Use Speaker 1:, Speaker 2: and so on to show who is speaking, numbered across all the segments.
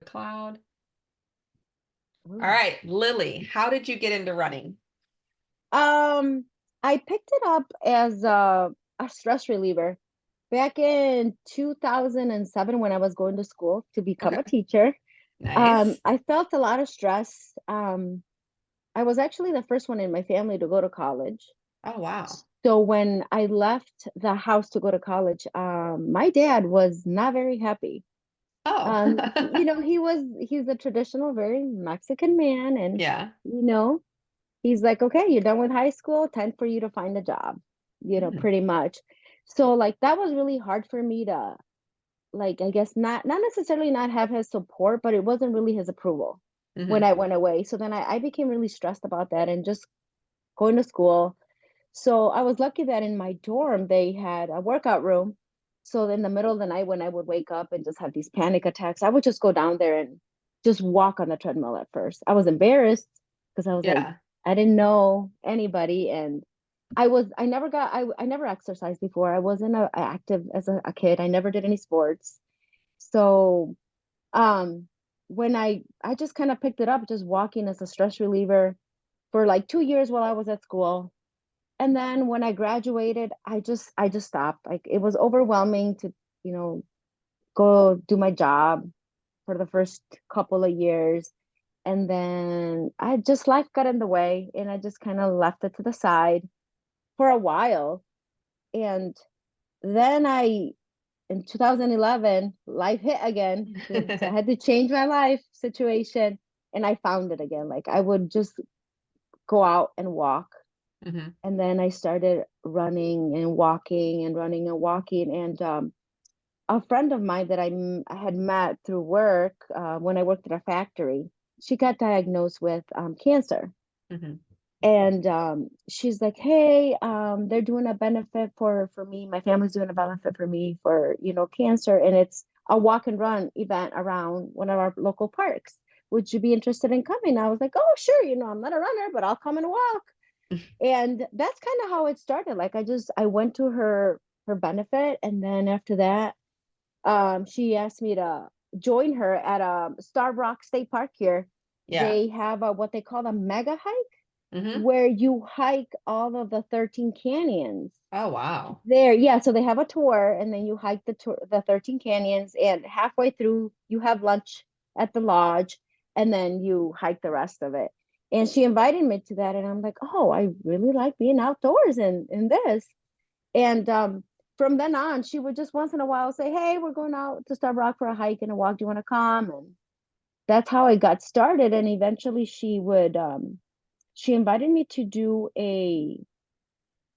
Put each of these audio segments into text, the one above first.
Speaker 1: Cloud. All
Speaker 2: Ooh.
Speaker 1: right, Lily, how did you get into running?
Speaker 2: Um, I picked it up as a stress reliever back in 2007 when I was going to school to become
Speaker 1: Okay,
Speaker 2: a teacher.
Speaker 1: nice.
Speaker 2: I felt a lot of stress. I was actually the first one in my family to go to college.
Speaker 1: Oh, wow.
Speaker 2: So when I left the house to go to college, my dad was not very happy.
Speaker 1: Oh,
Speaker 2: He's a traditional, very Mexican man, and
Speaker 1: yeah.
Speaker 2: you know, he's like, okay, you're done with high school, time for you to find a job,
Speaker 1: Mm,
Speaker 2: pretty much. So like that was really hard for me to like, I guess not necessarily not have his support, but it wasn't really his approval when
Speaker 1: hmm
Speaker 2: I went away. So then I became really stressed about that and just going to school. So I was lucky that in my dorm they had a workout room. So in the middle of the night when I would wake up and just have these panic attacks, I would just go down there and just walk on the treadmill at first. I was embarrassed because I was like,
Speaker 1: Yeah.
Speaker 2: I didn't know anybody and I never exercised before. I wasn't active as a kid. I never did any sports. So um when I just kind of picked it up just walking as a stress reliever for like 2 years while I was at school, and then when I graduated, I just stopped. Like it was overwhelming to, you know, go do my job for the first couple of years. And then I just life got in the way and I just kind of left it to the side for a while. And then in 2011, life hit again. So I had to change my life situation and I found it again. Like I would just go out and walk.
Speaker 1: hmm
Speaker 2: And then I started running and walking and running and walking. And a friend of mine that I had met through work when I worked at a factory, she got diagnosed with cancer.
Speaker 1: hmm
Speaker 2: And she's like, "Hey, they're doing a benefit for me. My family's doing a benefit for me for cancer, and it's a walk and run event around one of our local parks. Would you be interested in coming?" I was like, "Oh, sure. I'm not a runner, but I'll come and walk." And that's kind of how it started. Like I went to her benefit, and then after that she asked me to join her at Starbucks State Park here.
Speaker 1: Yeah.
Speaker 2: They have what they call a mega hike
Speaker 1: hmm
Speaker 2: where you hike all of the 13 canyons
Speaker 1: Oh, wow.
Speaker 2: there. Yeah, so they have a tour and then you hike the 13 canyons, and halfway through you have lunch at the lodge and then you hike the rest of it. And she invited me to that and I'm like, "Oh, I really like being outdoors in this." And from then on, she would just once in a while say, "Hey, we're going out to Star Rock for a hike and a walk. Do you want to come?" And that's how I got started. And eventually she invited me to do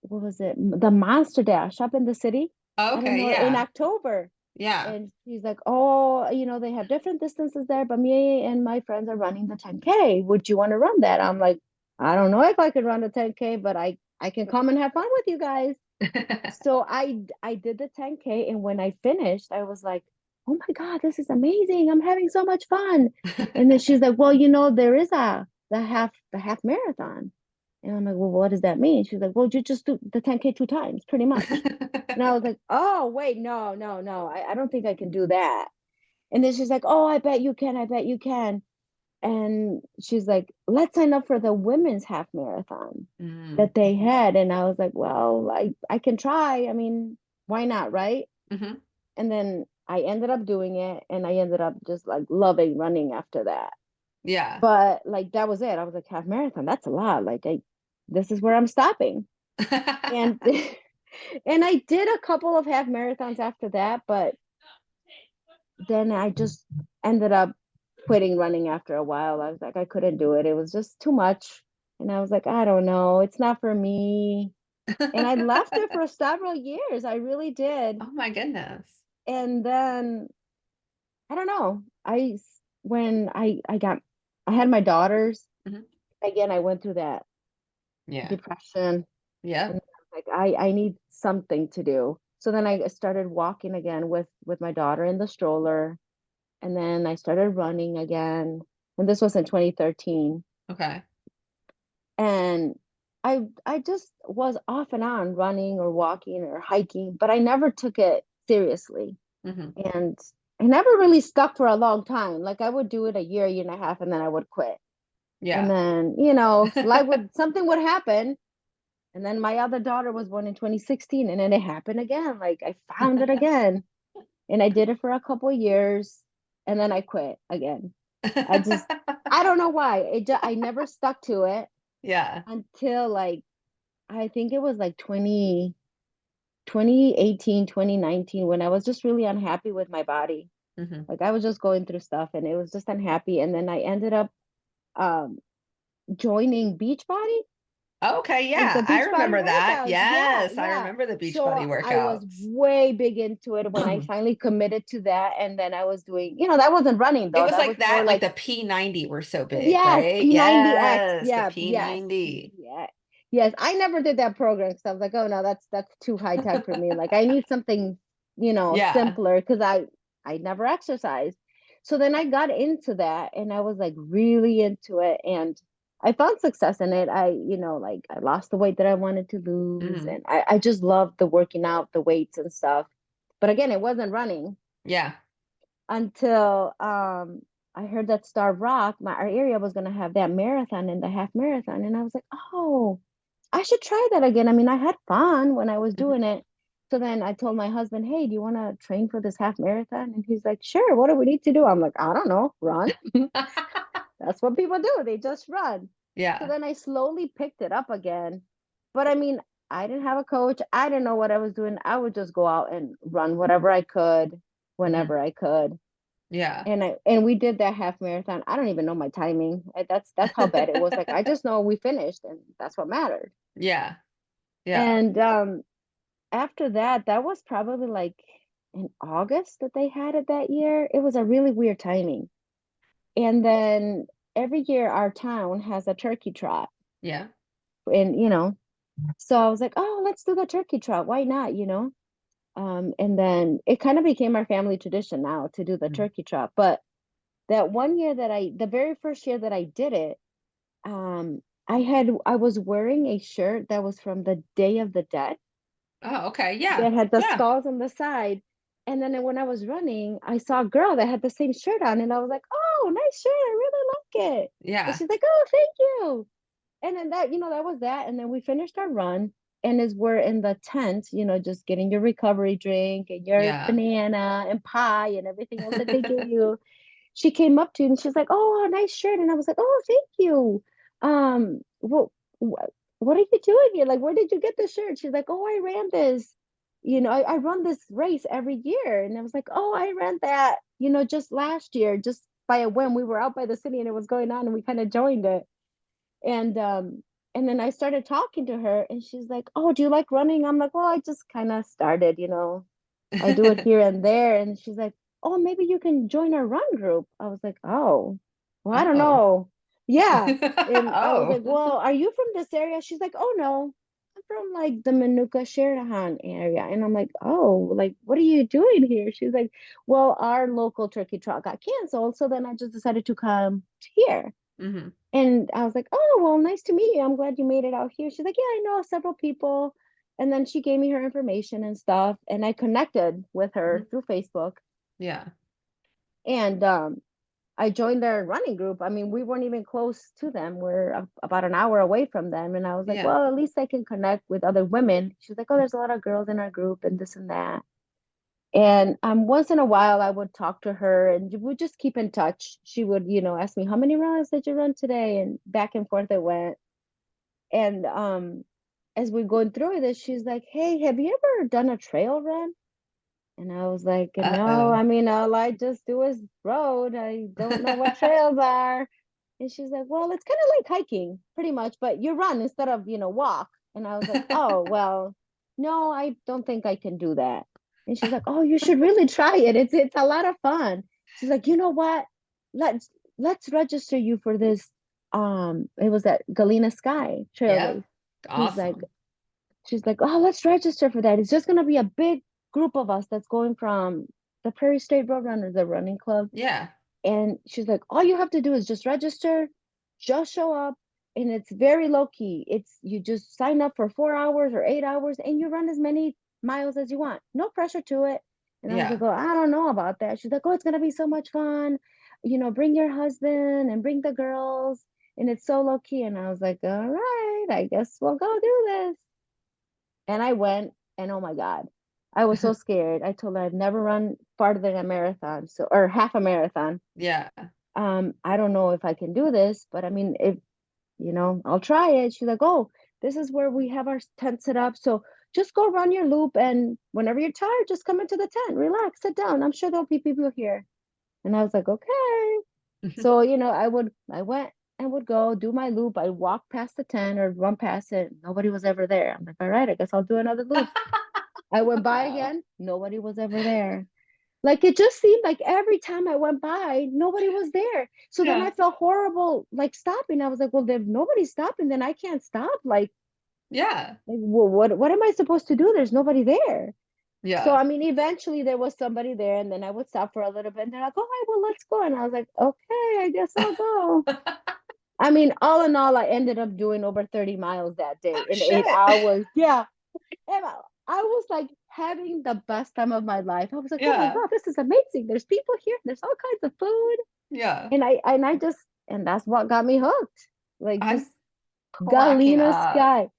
Speaker 2: what was it? The Monster Dash up in the city. I don't
Speaker 1: Okay,
Speaker 2: know, in
Speaker 1: yeah.
Speaker 2: October.
Speaker 1: Yeah.
Speaker 2: And she's like, "Oh, they have different distances there, but me and my friends are running the 10K. Would you want to run that?" I'm like, "I don't know if I could run the 10K, but I can come and have fun with you guys." So I did the 10K, and when I finished, I was like, "Oh my God, this is amazing. I'm having so much fun." And then she's like, "Well, there is the half marathon." And I'm like, "Well, what does that mean?" She's like, "Well, you just do the 10K two times, pretty much." And I was like, "Oh, wait, no, no, no. I don't think I can do that." And then she's like, "Oh, I bet you can. I bet you can." And she's like, "Let's sign up for the women's half marathon
Speaker 1: Mm.
Speaker 2: that they had." And I was like, "Well, I can try. I mean, why not, right?"
Speaker 1: hmm
Speaker 2: And then I ended up doing it and I ended up just like loving running after that.
Speaker 1: Yeah.
Speaker 2: But like that was it. I was like, half marathon, that's a lot. Like this is where I'm stopping. And and I did a couple of half marathons after that, but then I just ended up quitting running after a while. I was like, I couldn't do it. It was just too much. And I was like, I don't know, it's not for me. And I left it for several years. I really did.
Speaker 1: Oh my goodness.
Speaker 2: And then I don't know. When I had my daughters
Speaker 1: hmm
Speaker 2: again, I went through that
Speaker 1: Yeah.
Speaker 2: depression and
Speaker 1: Yep.
Speaker 2: like I need something to do. So then I started walking again with my daughter in the stroller, and then I started running again. And this was in 2013.
Speaker 1: Okay.
Speaker 2: And I just was off and on running or walking or hiking, but I never took it seriously.
Speaker 1: hmm
Speaker 2: And I never really stuck for a long time. Like I would do it a year and a half, and then I would quit. And
Speaker 1: Yeah.
Speaker 2: then, something would happen. And then my other daughter was born in 2016, and then it happened again. Like I found it again, and I did it for a couple of years, and then I quit again. I don't know why. I never stuck to it
Speaker 1: Yeah.
Speaker 2: until like, I think it was like 2018, 2019, when I was just really unhappy with my body.
Speaker 1: Hmm.
Speaker 2: Like I was just going through stuff and it was just unhappy. And then I ended up um, joining Beachbody,
Speaker 1: Okay,
Speaker 2: like the
Speaker 1: yeah, I
Speaker 2: Beachbody
Speaker 1: remember that.
Speaker 2: workouts. Yeah,
Speaker 1: Yes, I
Speaker 2: yeah.
Speaker 1: remember the Beachbody
Speaker 2: So I was
Speaker 1: workouts.
Speaker 2: way big into it when I finally committed to that. And then I was doing, that wasn't running
Speaker 1: It
Speaker 2: though.
Speaker 1: was
Speaker 2: That was
Speaker 1: like
Speaker 2: more
Speaker 1: that, like
Speaker 2: like,
Speaker 1: the P90 were so big,
Speaker 2: yes,
Speaker 1: right?
Speaker 2: P90X.
Speaker 1: Yes, the
Speaker 2: Yeah, yes.
Speaker 1: P90.
Speaker 2: Yeah. Yes. I never did that program because I was like, oh no, that's too high tech for me. Like I need something,
Speaker 1: Yeah.
Speaker 2: simpler because I never exercised. So then I got into that and I was like really into it and I found success in it. Like I lost the weight that I wanted to lose
Speaker 1: Hmm.
Speaker 2: and I just loved the working out, the weights and stuff. But again, it wasn't running
Speaker 1: Yeah.
Speaker 2: until I heard that Starved Rock, our area was gonna have that marathon and the half marathon, and I was like, oh, I should try that again. I mean, I had fun when I was
Speaker 1: Hmm.
Speaker 2: doing it. So then I told my husband, hey, do you want to train for this half marathon? And he's like, sure. What do we need to do? I'm like, I don't know, run. That's what people do. They just run. So
Speaker 1: Yeah.
Speaker 2: then I slowly picked it up again. But I mean, I didn't have a coach. I didn't know what I was doing. I would just go out and run whatever I could,
Speaker 1: Hmm.
Speaker 2: whenever I could.
Speaker 1: Yeah.
Speaker 2: And we did that half marathon. I don't even know my timing. That's how bad it was. Like I just know we finished and that's what mattered.
Speaker 1: Yeah. Yeah.
Speaker 2: And after that, that was probably like in August that they had it that year. It was a really weird timing. And then every year our town has a turkey trot.
Speaker 1: Yeah.
Speaker 2: And so I was like, oh, let's do the turkey trot. Why not? And then it kind of became our family tradition now to do the
Speaker 1: Mhm.
Speaker 2: turkey trot. But that one year the very first year that I did it, I was wearing a shirt that was from the Day of the Dead
Speaker 1: Oh, okay. Yeah.
Speaker 2: that had the
Speaker 1: Yeah.
Speaker 2: skulls on the side. And then when I was running, I saw a girl that had the same shirt on, and I was like, "Oh, nice shirt! I really like it." And
Speaker 1: Yeah.
Speaker 2: she's like, "Oh, thank you." And then that was that. And then we finished our run, and as we're in the tent, just getting your recovery drink and your
Speaker 1: Yeah.
Speaker 2: banana and pie and everything else that they give you, she came up to me and she's like, "Oh, nice shirt." And I was like, "Oh, thank you. Well, what are you doing here? Like, where did you get this shirt?" She's like, "Oh, I ran this. I run this race every year." And I was like, "Oh, I ran that, just last year, just by a whim. We were out by the city and it was going on and we kind of joined it." And then I started talking to her and she's like, "Oh, do you like running?" I'm like, "Well, I just kind of started. I do it here and there." And she's like, "Oh, maybe you can join our run group." I was like, "Oh, well, I don't
Speaker 1: Oh.
Speaker 2: know." Yeah. And I was
Speaker 1: Oh.
Speaker 2: like, "Well, are you from this area?" She's like, "Oh, no. I'm from like the Manuka Sherahan area." And I'm like, "Oh, like, what are you doing here?" She's like, "Well, our local turkey trot got canceled. So then I just decided to come here."
Speaker 1: Hmm.
Speaker 2: And I was like, "Oh, well, nice to meet you. I'm glad you made it out here." She's like, "Yeah, I know several people." And then she gave me her information and stuff. And I connected with
Speaker 1: Hmm.
Speaker 2: her through Facebook.
Speaker 1: Yeah.
Speaker 2: And I joined their running group. I mean, we weren't even close to them. We're about an hour away from them. And I was like,
Speaker 1: Yeah.
Speaker 2: well, at least I can connect with other women. She's like, "Oh, there's a lot of girls in our group and this and that." And once in a while, I would talk to her and we'd just keep in touch. She would, ask me, "How many rounds did you run today?" And back and forth it went. And as we're going through this, she's like, "Hey, have you ever done a trail run?" And I was like, "No,
Speaker 1: Uh-oh.
Speaker 2: I mean, all I just do is road. I don't know what trails are." And she's like, "Well, it's kind of like hiking, pretty much, but you run instead of, walk." And I was like, "Oh, well, no, I don't think I can do that." And she's like, "Oh, you should really try it. It's a lot of fun." She's like, "You know what? Let's let's register you for this." It was at Galena Sky Trail
Speaker 1: Yep.
Speaker 2: Race. She's like,
Speaker 1: Awesome.
Speaker 2: she's like, "Oh, let's register for that. It's just gonna be a big group of us that's going from the Prairie State Roadrunners, the running club."
Speaker 1: Yeah.
Speaker 2: And she's like, "All you have to do is just register, just show up, and it's very low key. It's you just sign up for 4 hours or 8 hours, and you run as many miles as you want. No pressure to it. And I was like,
Speaker 1: Yeah.
Speaker 2: oh, I don't know about that. She's like, oh, it's gonna be so much fun. Bring your husband and bring the girls. And it's so low key. And I was like, all right, I guess we'll go do this. And I went, and oh my God, I was so scared. I told her I've never run farther than a marathon, so or half a marathon.
Speaker 1: Yeah.
Speaker 2: I don't know if I can do this, but I mean, if I'll try it. She's like, oh, this is where we have our tent set up. So just go run your loop. And whenever you're tired, just come into the tent, relax, sit down. I'm sure there'll be people here. And I was like, okay. So, I went and would go do my loop. I walk past the tent or run past it. Nobody was ever there. I'm like, all right, I guess I'll do another loop. I went by
Speaker 1: Wow.
Speaker 2: again. Nobody was ever there. Like it just seemed like every time I went by, nobody was there. So then
Speaker 1: Yeah.
Speaker 2: I felt horrible, like stopping. I was like, well, if nobody's stopping, then I can't stop.
Speaker 1: Yeah.
Speaker 2: Well, what am I supposed to do? There's nobody there. So
Speaker 1: Yeah.
Speaker 2: I mean, eventually there was somebody there, and then I would stop for a little bit, and they're like, "All right, well, let's go." And I was like, "Okay, I guess I'll go." I mean, all in all, I ended up doing over 30 miles that day
Speaker 1: Oh
Speaker 2: in 8 hours.
Speaker 1: shit.
Speaker 2: Yeah, and I was like having the best time of my life. I was like, "Oh my
Speaker 1: Yeah.
Speaker 2: God, this is amazing! There's people here. There's all kinds of food."
Speaker 1: Yeah.
Speaker 2: And I just and that's what got me hooked. Like
Speaker 1: I'm
Speaker 2: just
Speaker 1: cracking
Speaker 2: Galena
Speaker 1: up.
Speaker 2: Sky.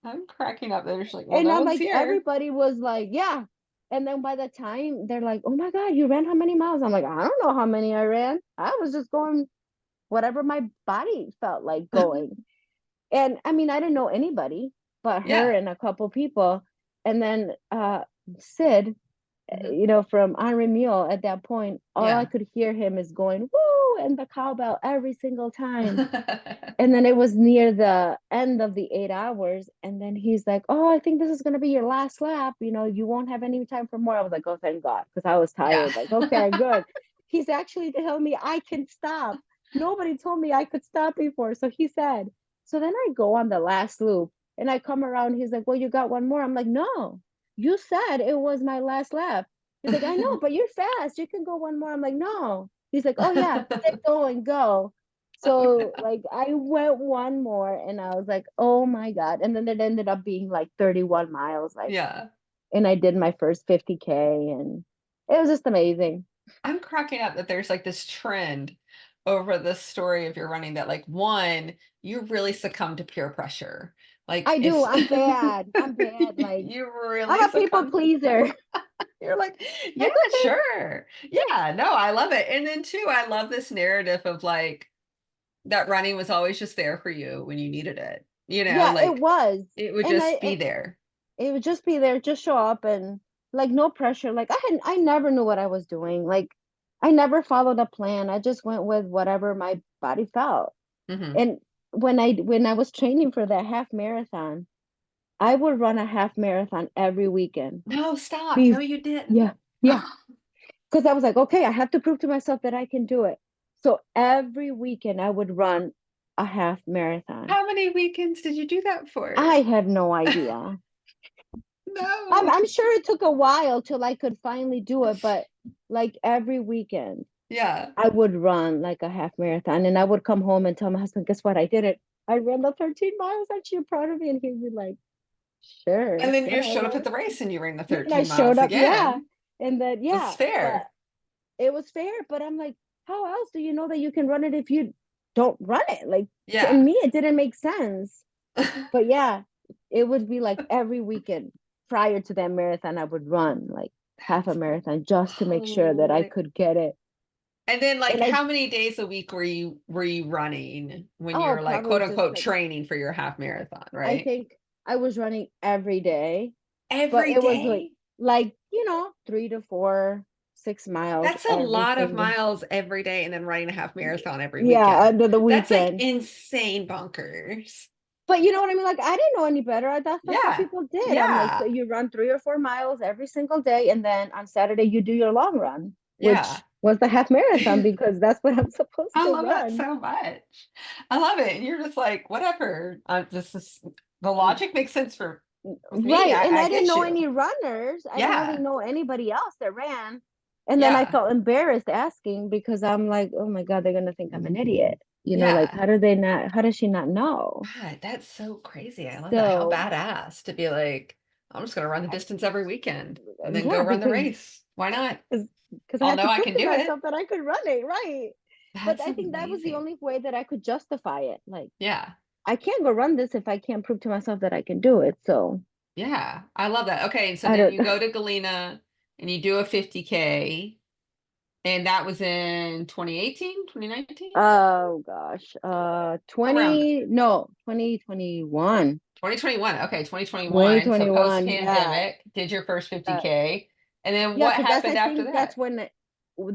Speaker 1: I'm cracking up. They're just like, well,
Speaker 2: And
Speaker 1: no
Speaker 2: I'm
Speaker 1: one's
Speaker 2: like,
Speaker 1: here.
Speaker 2: everybody was like, yeah. And then by the time they're like, oh my God, you ran how many miles? I'm like, I don't know how many I ran. I was just going whatever my body felt like going. And I mean, I didn't know anybody but her
Speaker 1: Yeah.
Speaker 2: and a couple people. And then Sid,
Speaker 1: Mhm.
Speaker 2: from Henri Mule at that point, all I
Speaker 1: Yeah.
Speaker 2: could hear him is going, woo, and the cowbell every single time. And then it was near the end of the 8 hours. And then he's like, oh, I think this is going to be your last lap. You won't have any time for more. I was like, oh, thank God. Because I was
Speaker 1: Yeah.
Speaker 2: tired. Like, okay, good. He's actually telling me I can stop. Nobody told me I could stop before. So he said, so then I go on the last loop and I come around. He's like, well, you got one more. I'm like, no, you said it was my last lap. He's like, I know, but you're fast. You can go one more. I'm like, no. He's like, oh, yeah, get going, go.
Speaker 1: Oh
Speaker 2: So
Speaker 1: no.
Speaker 2: like I went one more and I was like, oh my God. And then it ended up being like 31 miles, like,
Speaker 1: Yeah.
Speaker 2: and I did my first 50K and it was just amazing.
Speaker 1: I'm cracking up that there's like this trend over the story of your running that like one, you really succumb to peer pressure. Like
Speaker 2: I do.
Speaker 1: it's
Speaker 2: I'm bad. I'm bad. Like
Speaker 1: you
Speaker 2: I'm
Speaker 1: really
Speaker 2: a people
Speaker 1: succumb.
Speaker 2: pleaser.
Speaker 1: You're like, yeah,
Speaker 2: It's okay.
Speaker 1: sure. Yeah, no, I love it. And then two, I love this narrative of like that running was always just there for you when you needed it.
Speaker 2: Yeah, it
Speaker 1: Like
Speaker 2: was.
Speaker 1: it would
Speaker 2: And
Speaker 1: just be there.
Speaker 2: it would just be there, just show up and like no pressure. Like I never knew what I was doing. Like I never followed a plan. I just went with whatever my body felt.
Speaker 1: Hmm.
Speaker 2: And when I was training for that half marathon, I would run a half marathon every weekend.
Speaker 1: No, stop. No,
Speaker 2: Be
Speaker 1: you didn't.
Speaker 2: Yeah, yeah. Because I was like, okay, I have to prove to myself that I can do it. So every weekend I would run a half marathon.
Speaker 1: How many weekends did you do that for?
Speaker 2: I have no idea. I'm
Speaker 1: No.
Speaker 2: I'm sure it took a while till I could finally do it, but like every weekend
Speaker 1: Yeah.
Speaker 2: I would run like a half marathon and I would come home and tell my husband, guess what? I did it. I ran the 13 miles. Aren't you proud of me? And he'd be like, sure,
Speaker 1: And then you just showed up
Speaker 2: whatever.
Speaker 1: at the race and you ran the
Speaker 2: And I
Speaker 1: 13
Speaker 2: showed
Speaker 1: miles
Speaker 2: up, yeah.
Speaker 1: again.
Speaker 2: And then,
Speaker 1: It's
Speaker 2: yeah, but
Speaker 1: fair.
Speaker 2: it was fair. But I'm like, how else do you know that you can run it if you don't run it? Like, to
Speaker 1: Yeah.
Speaker 2: me, it didn't make sense. But yeah, it would be like every weekend prior to that marathon, I would run like half a
Speaker 1: That's
Speaker 2: marathon just to make sure that I
Speaker 1: holy.
Speaker 2: could get it.
Speaker 1: And then like
Speaker 2: And I,
Speaker 1: how many days a week were you running when you
Speaker 2: oh,
Speaker 1: were like
Speaker 2: probably
Speaker 1: quote
Speaker 2: just
Speaker 1: unquote
Speaker 2: like,
Speaker 1: training for your half marathon,
Speaker 2: I
Speaker 1: right?
Speaker 2: think I was running every day, but
Speaker 1: Every
Speaker 2: it was like,
Speaker 1: day?
Speaker 2: 3 to 4, 6 miles
Speaker 1: That's a
Speaker 2: every
Speaker 1: lot of
Speaker 2: single,
Speaker 1: miles every day and then running a half marathon every
Speaker 2: yeah,
Speaker 1: weekend.
Speaker 2: under the
Speaker 1: That's like
Speaker 2: weekend.
Speaker 1: insane bonkers.
Speaker 2: But you know what I mean? Like I didn't know any better. I thought that's what
Speaker 1: Yeah.
Speaker 2: people did. I'm like, so
Speaker 1: Yeah.
Speaker 2: you run 3 or 4 miles every single day, and then on Saturday you do your long run,
Speaker 1: Yeah.
Speaker 2: which was the half marathon because that's what I'm supposed
Speaker 1: I
Speaker 2: to
Speaker 1: love that
Speaker 2: run.
Speaker 1: so much. I love it. And you're just like, whatever. This is the logic makes sense for with me.
Speaker 2: Right. And
Speaker 1: I
Speaker 2: I didn't
Speaker 1: get
Speaker 2: know
Speaker 1: you.
Speaker 2: any runners. I didn't really
Speaker 1: Yeah.
Speaker 2: know anybody else that ran. And then I
Speaker 1: Yeah.
Speaker 2: felt embarrassed asking because I'm like, oh my God, they're gonna think I'm an idiot. Like
Speaker 1: Yeah.
Speaker 2: how does she not know?
Speaker 1: God, that's so crazy. I love that. How
Speaker 2: So
Speaker 1: badass to be like, I'm just gonna run the distance every weekend and then go
Speaker 2: yeah,
Speaker 1: run the
Speaker 2: because
Speaker 1: race. Why not?
Speaker 2: Because I
Speaker 1: I'll
Speaker 2: had
Speaker 1: know
Speaker 2: to
Speaker 1: I
Speaker 2: prove
Speaker 1: can
Speaker 2: to
Speaker 1: do it.
Speaker 2: myself that I could run it, right? But
Speaker 1: That's
Speaker 2: I think that was the
Speaker 1: amazing.
Speaker 2: only way that I could justify it. Like,
Speaker 1: Yeah.
Speaker 2: I can't go run this if I can't prove to myself that I can do it. So
Speaker 1: Yeah. I love that. Okay. So
Speaker 2: I
Speaker 1: then
Speaker 2: don't.
Speaker 1: you go to Galena and you do a 50K. And that was in 2018, 2019,
Speaker 2: Oh gosh.
Speaker 1: around
Speaker 2: 20 no, 2021.
Speaker 1: 2021. Okay, 2021. So post
Speaker 2: 2021. Yeah.
Speaker 1: pandemic, did your first
Speaker 2: Yeah.
Speaker 1: 50K. And then
Speaker 2: Yeah,
Speaker 1: what
Speaker 2: because that's I
Speaker 1: happened after
Speaker 2: think
Speaker 1: that?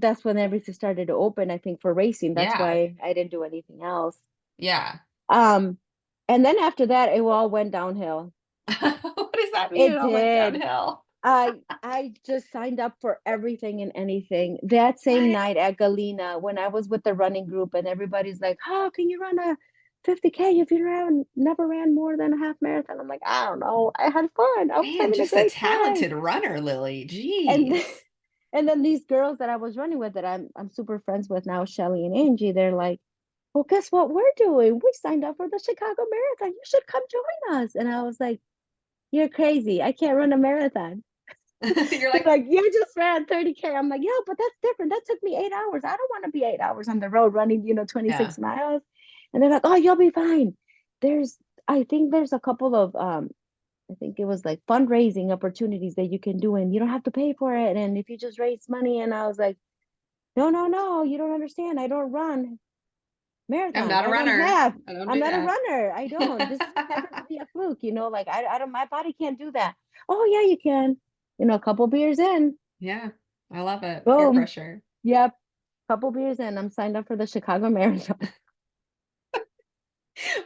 Speaker 2: that's when everything started to open, I think, for racing. That's
Speaker 1: Yeah.
Speaker 2: why I didn't do anything else.
Speaker 1: Yeah.
Speaker 2: Um, and then after that, it all went downhill.
Speaker 1: What does that mean? It
Speaker 2: It
Speaker 1: all went
Speaker 2: did.
Speaker 1: downhill.
Speaker 2: I just signed up for everything and anything. That same
Speaker 1: What?
Speaker 2: night at Galena, when I was with the running group, and everybody's like, "How can you run a 50K if never ran more than a half marathon?" I'm like, "I don't know. I had fun. I was
Speaker 1: Man,
Speaker 2: having a
Speaker 1: just a
Speaker 2: great time."
Speaker 1: talented runner, Lily.
Speaker 2: And then,
Speaker 1: Jeez.
Speaker 2: and then these girls that I was running with that I'm super friends with now, Shelly and Angie, they're like, "Well, guess what we're doing? We signed up for the Chicago Marathon. You should come join us." And I was like, "You're crazy. I can't run a marathon."
Speaker 1: You're
Speaker 2: They're
Speaker 1: like,
Speaker 2: like, "You just ran 30K." I'm like, "Yeah, but that's different. That took me 8 hours. I don't want to be 8 hours on the road running,
Speaker 1: yeah.
Speaker 2: 26 miles." And they're like, "Oh, you'll be fine." There's, I think there's a couple of, I think it was like fundraising opportunities that you can do, and you don't have to pay for it. And if you just raise money, and I was like, "No, no, no, you don't understand. I don't run
Speaker 1: I'm
Speaker 2: marathons.
Speaker 1: not a
Speaker 2: I run
Speaker 1: runner.
Speaker 2: half.
Speaker 1: I don't
Speaker 2: I'm
Speaker 1: do
Speaker 2: not a
Speaker 1: that.
Speaker 2: runner. I don't. This just happened to be a fluke, like I don't, my body can't do that." "Oh, yeah, you can." A couple beers in,
Speaker 1: Yeah. I love it. Peer
Speaker 2: boom.
Speaker 1: pressure.
Speaker 2: Yep. Couple beers in, I'm signed up for the Chicago Marathon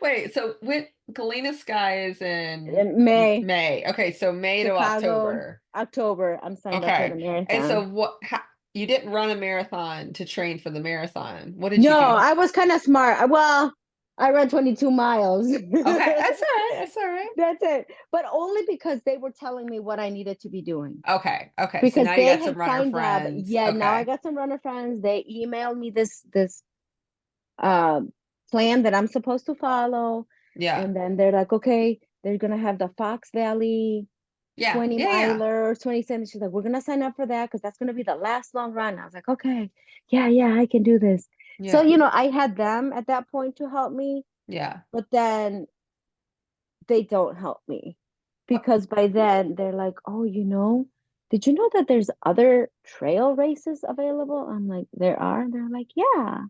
Speaker 1: Wait, so when Galena Sky is in
Speaker 2: in May.
Speaker 1: May. Okay, so May to
Speaker 2: Chicago,
Speaker 1: October.
Speaker 2: October, I'm signed up for the
Speaker 1: Okay. And so
Speaker 2: marathon.
Speaker 1: you didn't run a marathon to train for the marathon. What did you
Speaker 2: No,
Speaker 1: do?
Speaker 2: I was kind of smart. Well, I ran 22 miles.
Speaker 1: Okay, that's all right. That's all right.
Speaker 2: That's it. But only because they were telling me what I needed to be doing.
Speaker 1: Okay. Okay. So
Speaker 2: Because
Speaker 1: now you
Speaker 2: they
Speaker 1: got some
Speaker 2: had
Speaker 1: runner
Speaker 2: signed up.
Speaker 1: friends.
Speaker 2: Yeah, now I
Speaker 1: Okay.
Speaker 2: got some runner friends. They emailed me this uh, plan that I'm supposed to follow.
Speaker 1: Yeah.
Speaker 2: And then they're like, "Okay, they're gonna have the Fox Valley
Speaker 1: Yeah.
Speaker 2: 20
Speaker 1: Yeah. Yeah.
Speaker 2: miler, 27." She's like, "We're gonna sign up for that because that's gonna be the last long run." I was like, "Okay, yeah, yeah, I can do this." So,
Speaker 1: Yeah.
Speaker 2: I had them at that point to help me,
Speaker 1: Yeah.
Speaker 2: but then they don't help me
Speaker 1: Uh,
Speaker 2: because by then they're like, "Oh, did you know that there's other trail races available?" I'm like, "There are?" They're like, "Yeah."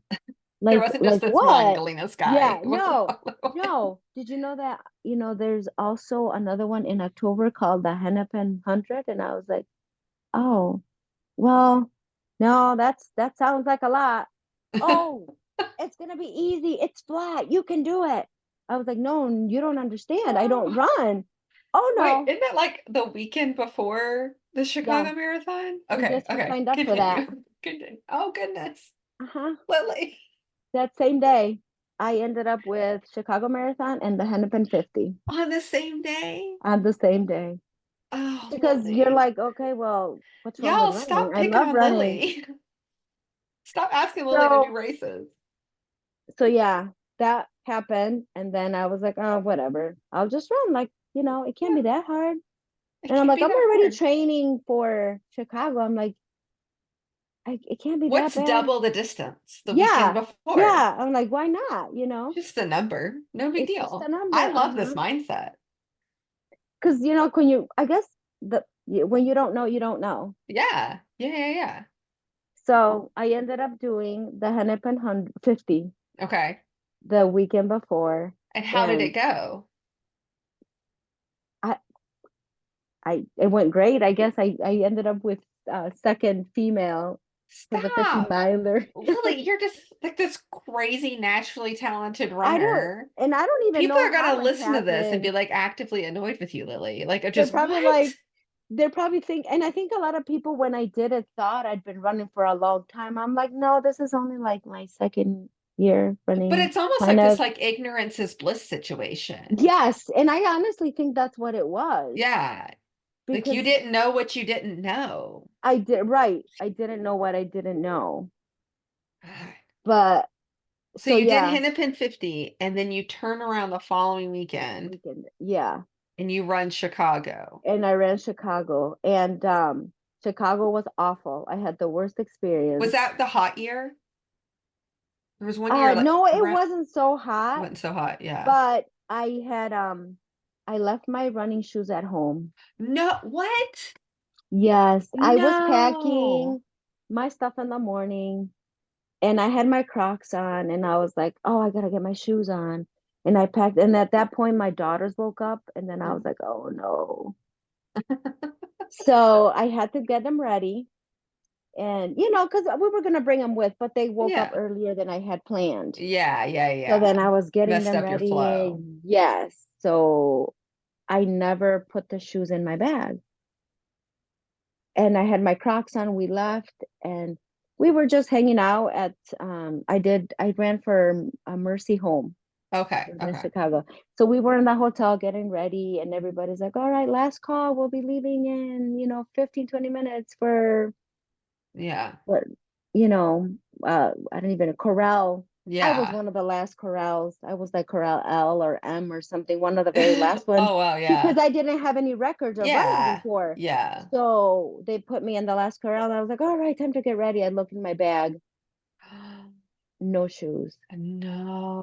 Speaker 1: There
Speaker 2: Like
Speaker 1: wasn't just
Speaker 2: like
Speaker 1: this one
Speaker 2: what?
Speaker 1: Galena Sky.
Speaker 2: Yeah,
Speaker 1: It wasn't
Speaker 2: no,
Speaker 1: all the way.
Speaker 2: no. Did you know that, there's also another one in October called the Hennepin 100? And I was like, "Oh, well, no, that sounds like a lot." "Oh, it's gonna be easy. It's flat. You can do it." I was like, "No, you don't understand. I don't
Speaker 1: Oh.
Speaker 2: run." "Oh
Speaker 1: Wait,
Speaker 2: no."
Speaker 1: isn't that like the weekend before the
Speaker 2: Yeah,
Speaker 1: Chicago Marathon?
Speaker 2: we
Speaker 1: Okay,
Speaker 2: just
Speaker 1: okay.
Speaker 2: signed up for that.
Speaker 1: Continue. Continue. Oh goodness.
Speaker 2: Uh-huh.
Speaker 1: Lily.
Speaker 2: That same day, I ended up with Chicago Marathon and the Hennepin 50
Speaker 1: On the same day?
Speaker 2: on the same day.
Speaker 1: Oh,
Speaker 2: Because you're
Speaker 1: Lily.
Speaker 2: like, "Okay, well, what's wrong with
Speaker 1: Y'all
Speaker 2: running?
Speaker 1: stop
Speaker 2: I
Speaker 1: picking
Speaker 2: love
Speaker 1: on
Speaker 2: running."
Speaker 1: Lily. Stop asking Lily to do
Speaker 2: So,
Speaker 1: races.
Speaker 2: yeah, that happened. And then I was like, "Oh, whatever. I'll just run. Like, it can't
Speaker 1: Yeah,
Speaker 2: be that hard."
Speaker 1: it
Speaker 2: And I'm
Speaker 1: can't
Speaker 2: like,
Speaker 1: be
Speaker 2: "I'm
Speaker 1: that
Speaker 2: already
Speaker 1: hard.
Speaker 2: training for Chicago." I'm like, it can't be that
Speaker 1: What's
Speaker 2: bad."
Speaker 1: double the distance the weekend
Speaker 2: Yeah.
Speaker 1: before?
Speaker 2: Yeah. I'm like, "Why not?"
Speaker 1: Just a number. No big
Speaker 2: It's just a
Speaker 1: deal.
Speaker 2: number.
Speaker 1: I love this
Speaker 2: Uh-huh.
Speaker 1: mindset.
Speaker 2: Because, I guess when you don't know, you don't know.
Speaker 1: Yeah. Yeah, yeah, yeah.
Speaker 2: So I ended up doing the Hennepin 50
Speaker 1: Okay.
Speaker 2: the weekend before.
Speaker 1: And how did it
Speaker 2: And
Speaker 1: go?
Speaker 2: I, it went great. I guess I ended up with second female for the 50
Speaker 1: Stop.
Speaker 2: miler.
Speaker 1: Lily, you're just like this crazy, naturally talented
Speaker 2: I don't,
Speaker 1: runner.
Speaker 2: and I don't even
Speaker 1: People
Speaker 2: know
Speaker 1: are
Speaker 2: how
Speaker 1: gonna
Speaker 2: it
Speaker 1: listen to this and be
Speaker 2: happened.
Speaker 1: like actively annoyed with you, Lily. Like,
Speaker 2: They're
Speaker 1: just
Speaker 2: probably
Speaker 1: what?
Speaker 2: like, they're probably think, and I think a lot of people when I did it thought I'd been running for a long time. I'm like, "No, this is only like my second year
Speaker 1: But
Speaker 2: running,
Speaker 1: it's almost
Speaker 2: kind
Speaker 1: like this
Speaker 2: of."
Speaker 1: like ignorance is bliss situation.
Speaker 2: Yes, and I honestly think that's what it was
Speaker 1: Yeah. Like you
Speaker 2: because
Speaker 1: didn't know what you didn't know.
Speaker 2: I did right. I didn't know what I didn't know. But
Speaker 1: So
Speaker 2: so
Speaker 1: you did
Speaker 2: yeah,
Speaker 1: Hennepin 50 and then you turn around the following weekend
Speaker 2: weekend. Yeah.
Speaker 1: and you run Chicago.
Speaker 2: And I ran Chicago. And Chicago was awful. I had the worst
Speaker 1: Was
Speaker 2: experience.
Speaker 1: that the hot year? There was one year like
Speaker 2: No, it
Speaker 1: around,
Speaker 2: wasn't so hot,
Speaker 1: wasn't so hot. Yeah.
Speaker 2: but I left my running shoes at home.
Speaker 1: No, what?
Speaker 2: Yes, I was
Speaker 1: No.
Speaker 2: packing my stuff in the morning and I had my Crocs on and I was like, "Oh, I gotta get my shoes on." And I packed, and at that point my daughters woke up and then I was like, "Oh no." So I had to get them ready. And because we were gonna bring them with, but they woke up
Speaker 1: Yeah.
Speaker 2: earlier than I had planned.
Speaker 1: Yeah, yeah,
Speaker 2: So then
Speaker 1: yeah.
Speaker 2: I was getting
Speaker 1: Messed
Speaker 2: them
Speaker 1: up your
Speaker 2: ready.
Speaker 1: flow.
Speaker 2: Yes. So I never put the shoes in my bag. And I had my Crocs on. We left and we were just hanging out at I ran for a Mercy Home.
Speaker 1: Okay,
Speaker 2: It was in
Speaker 1: okay.
Speaker 2: Chicago. So we were in the hotel getting ready and everybody's like, "All right, last call. We'll be leaving in, 15, 20 minutes for
Speaker 1: Yeah.
Speaker 2: what I don't even corral. I was
Speaker 1: Yeah.
Speaker 2: one of the last corrals. I was like corral L or M or something, one of the very last one,
Speaker 1: Oh, well,
Speaker 2: because
Speaker 1: yeah.
Speaker 2: I didn't have any records of running
Speaker 1: Yeah.
Speaker 2: before.
Speaker 1: Yeah.
Speaker 2: So they put me in the last corral and I was like, all right, time to get ready. I looked in my bag, no shoes. No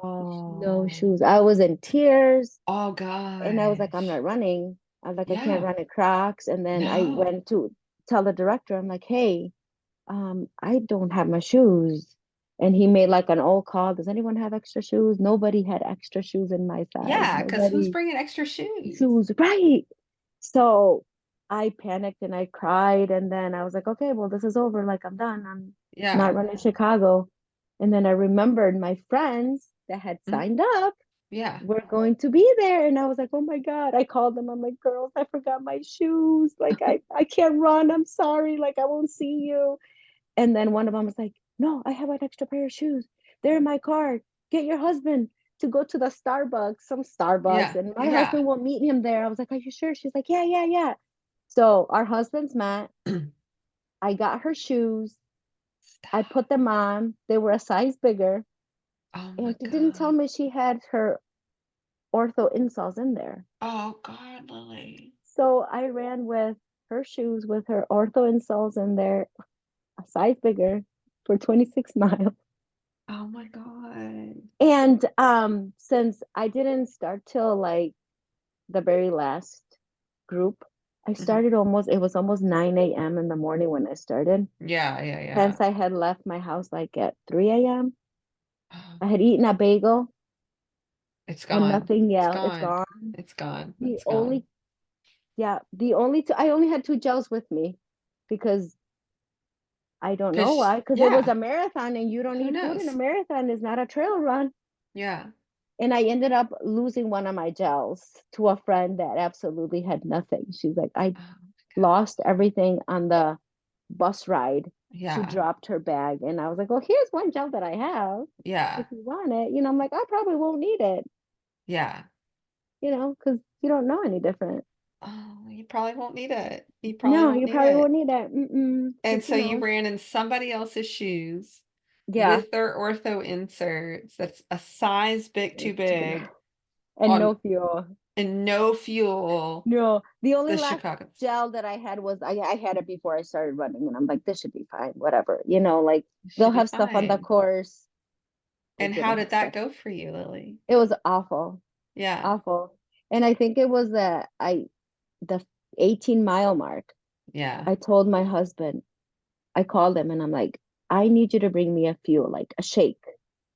Speaker 1: No.
Speaker 2: shoes. I was in tears
Speaker 1: Oh
Speaker 2: and I was like, I'm
Speaker 1: gosh.
Speaker 2: not running. I was like, I can't
Speaker 1: Yeah.
Speaker 2: run in Crocs. And then I
Speaker 1: No.
Speaker 2: went to tell the director, I'm like, hey, I don't have my shoes. And he made like an old call. Does anyone have extra shoes? Nobody had extra shoes in my size.
Speaker 1: Yeah, because who's
Speaker 2: Nobody
Speaker 1: bringing extra shoes?
Speaker 2: shoes, right? So I panicked and I cried. And then I was like, okay, well, this is over. Like, I'm done. I'm not
Speaker 1: Yeah.
Speaker 2: running Chicago. And then I remembered my friends that had
Speaker 1: Mm,
Speaker 2: signed up
Speaker 1: yeah.
Speaker 2: were going to be there. And I was like, oh my God. I called them. I'm like, girls, I forgot my shoes. Like, I can't run. I'm sorry. Like, I won't see you. And then one of them was like, no, I have an extra pair of shoes. They're in my car. Get your husband to go to the Starbucks, some Starbucks,
Speaker 1: Yeah.
Speaker 2: and my
Speaker 1: Yeah.
Speaker 2: husband will meet him there. I was like, are you sure? She's like, yeah, yeah, yeah. So our husbands met. I got her shoes. I
Speaker 1: Stop.
Speaker 2: put them on. They were a size bigger.
Speaker 1: Oh my
Speaker 2: And she didn't tell
Speaker 1: God.
Speaker 2: me she had her ortho insoles in there.
Speaker 1: Oh God, Lily.
Speaker 2: So I ran with her shoes with her ortho insoles in there, a size bigger, for 26 miles.
Speaker 1: Oh my God.
Speaker 2: And since I didn't start till like the very last group, I
Speaker 1: Mhm.
Speaker 2: started almost, it was almost 9 a.m. in the morning when I started.
Speaker 1: Yeah, yeah, yeah.
Speaker 2: Hence, I had left my house like at 3 a.m.
Speaker 1: Oh,
Speaker 2: I had eaten a bagel
Speaker 1: it's
Speaker 2: and
Speaker 1: gone.
Speaker 2: nothing
Speaker 1: It's
Speaker 2: else. It's
Speaker 1: gone.
Speaker 2: gone.
Speaker 1: It's gone.
Speaker 2: The
Speaker 1: It's gone.
Speaker 2: only, yeah, the only two, I only had two gels with me because I don't know
Speaker 1: Cause
Speaker 2: why, because it was
Speaker 1: yeah,
Speaker 2: a marathon and you don't
Speaker 1: who
Speaker 2: need food in a
Speaker 1: knows?
Speaker 2: marathon. It's not a trail run.
Speaker 1: Yeah.
Speaker 2: And I ended up losing one of my gels to a friend that absolutely had nothing. She's like, I
Speaker 1: Oh my
Speaker 2: lost
Speaker 1: God.
Speaker 2: everything on the bus ride. She
Speaker 1: Yeah.
Speaker 2: dropped her bag. And I was like, well, here's one gel that I have.
Speaker 1: Yeah.
Speaker 2: If you want it, I'm like, I probably won't need it,
Speaker 1: Yeah.
Speaker 2: because you don't know any different.
Speaker 1: Oh, you probably won't need it. You probably
Speaker 2: No,
Speaker 1: won't
Speaker 2: you
Speaker 1: need
Speaker 2: probably won't
Speaker 1: it.
Speaker 2: need it. Mm-mm.
Speaker 1: And
Speaker 2: Because,
Speaker 1: so you ran in somebody else's shoes
Speaker 2: yeah,
Speaker 1: with their ortho inserts. That's a size bit too big
Speaker 2: and
Speaker 1: on
Speaker 2: no fuel.
Speaker 1: and no fuel.
Speaker 2: No, the only
Speaker 1: The
Speaker 2: last
Speaker 1: Chicago's.
Speaker 2: gel that I had was I had it before I started running, and I'm like, this should be fine, whatever. Like they'll
Speaker 1: Should be
Speaker 2: have stuff on the
Speaker 1: fine.
Speaker 2: course. They
Speaker 1: And how
Speaker 2: didn't
Speaker 1: did
Speaker 2: have
Speaker 1: that
Speaker 2: stuff.
Speaker 1: go for you, Lily?
Speaker 2: It was awful,
Speaker 1: Yeah.
Speaker 2: awful. And I think it was the 18-mile mark.
Speaker 1: Yeah.
Speaker 2: I told my husband, I called him and I'm like, I need you to bring me a fuel, like a shake,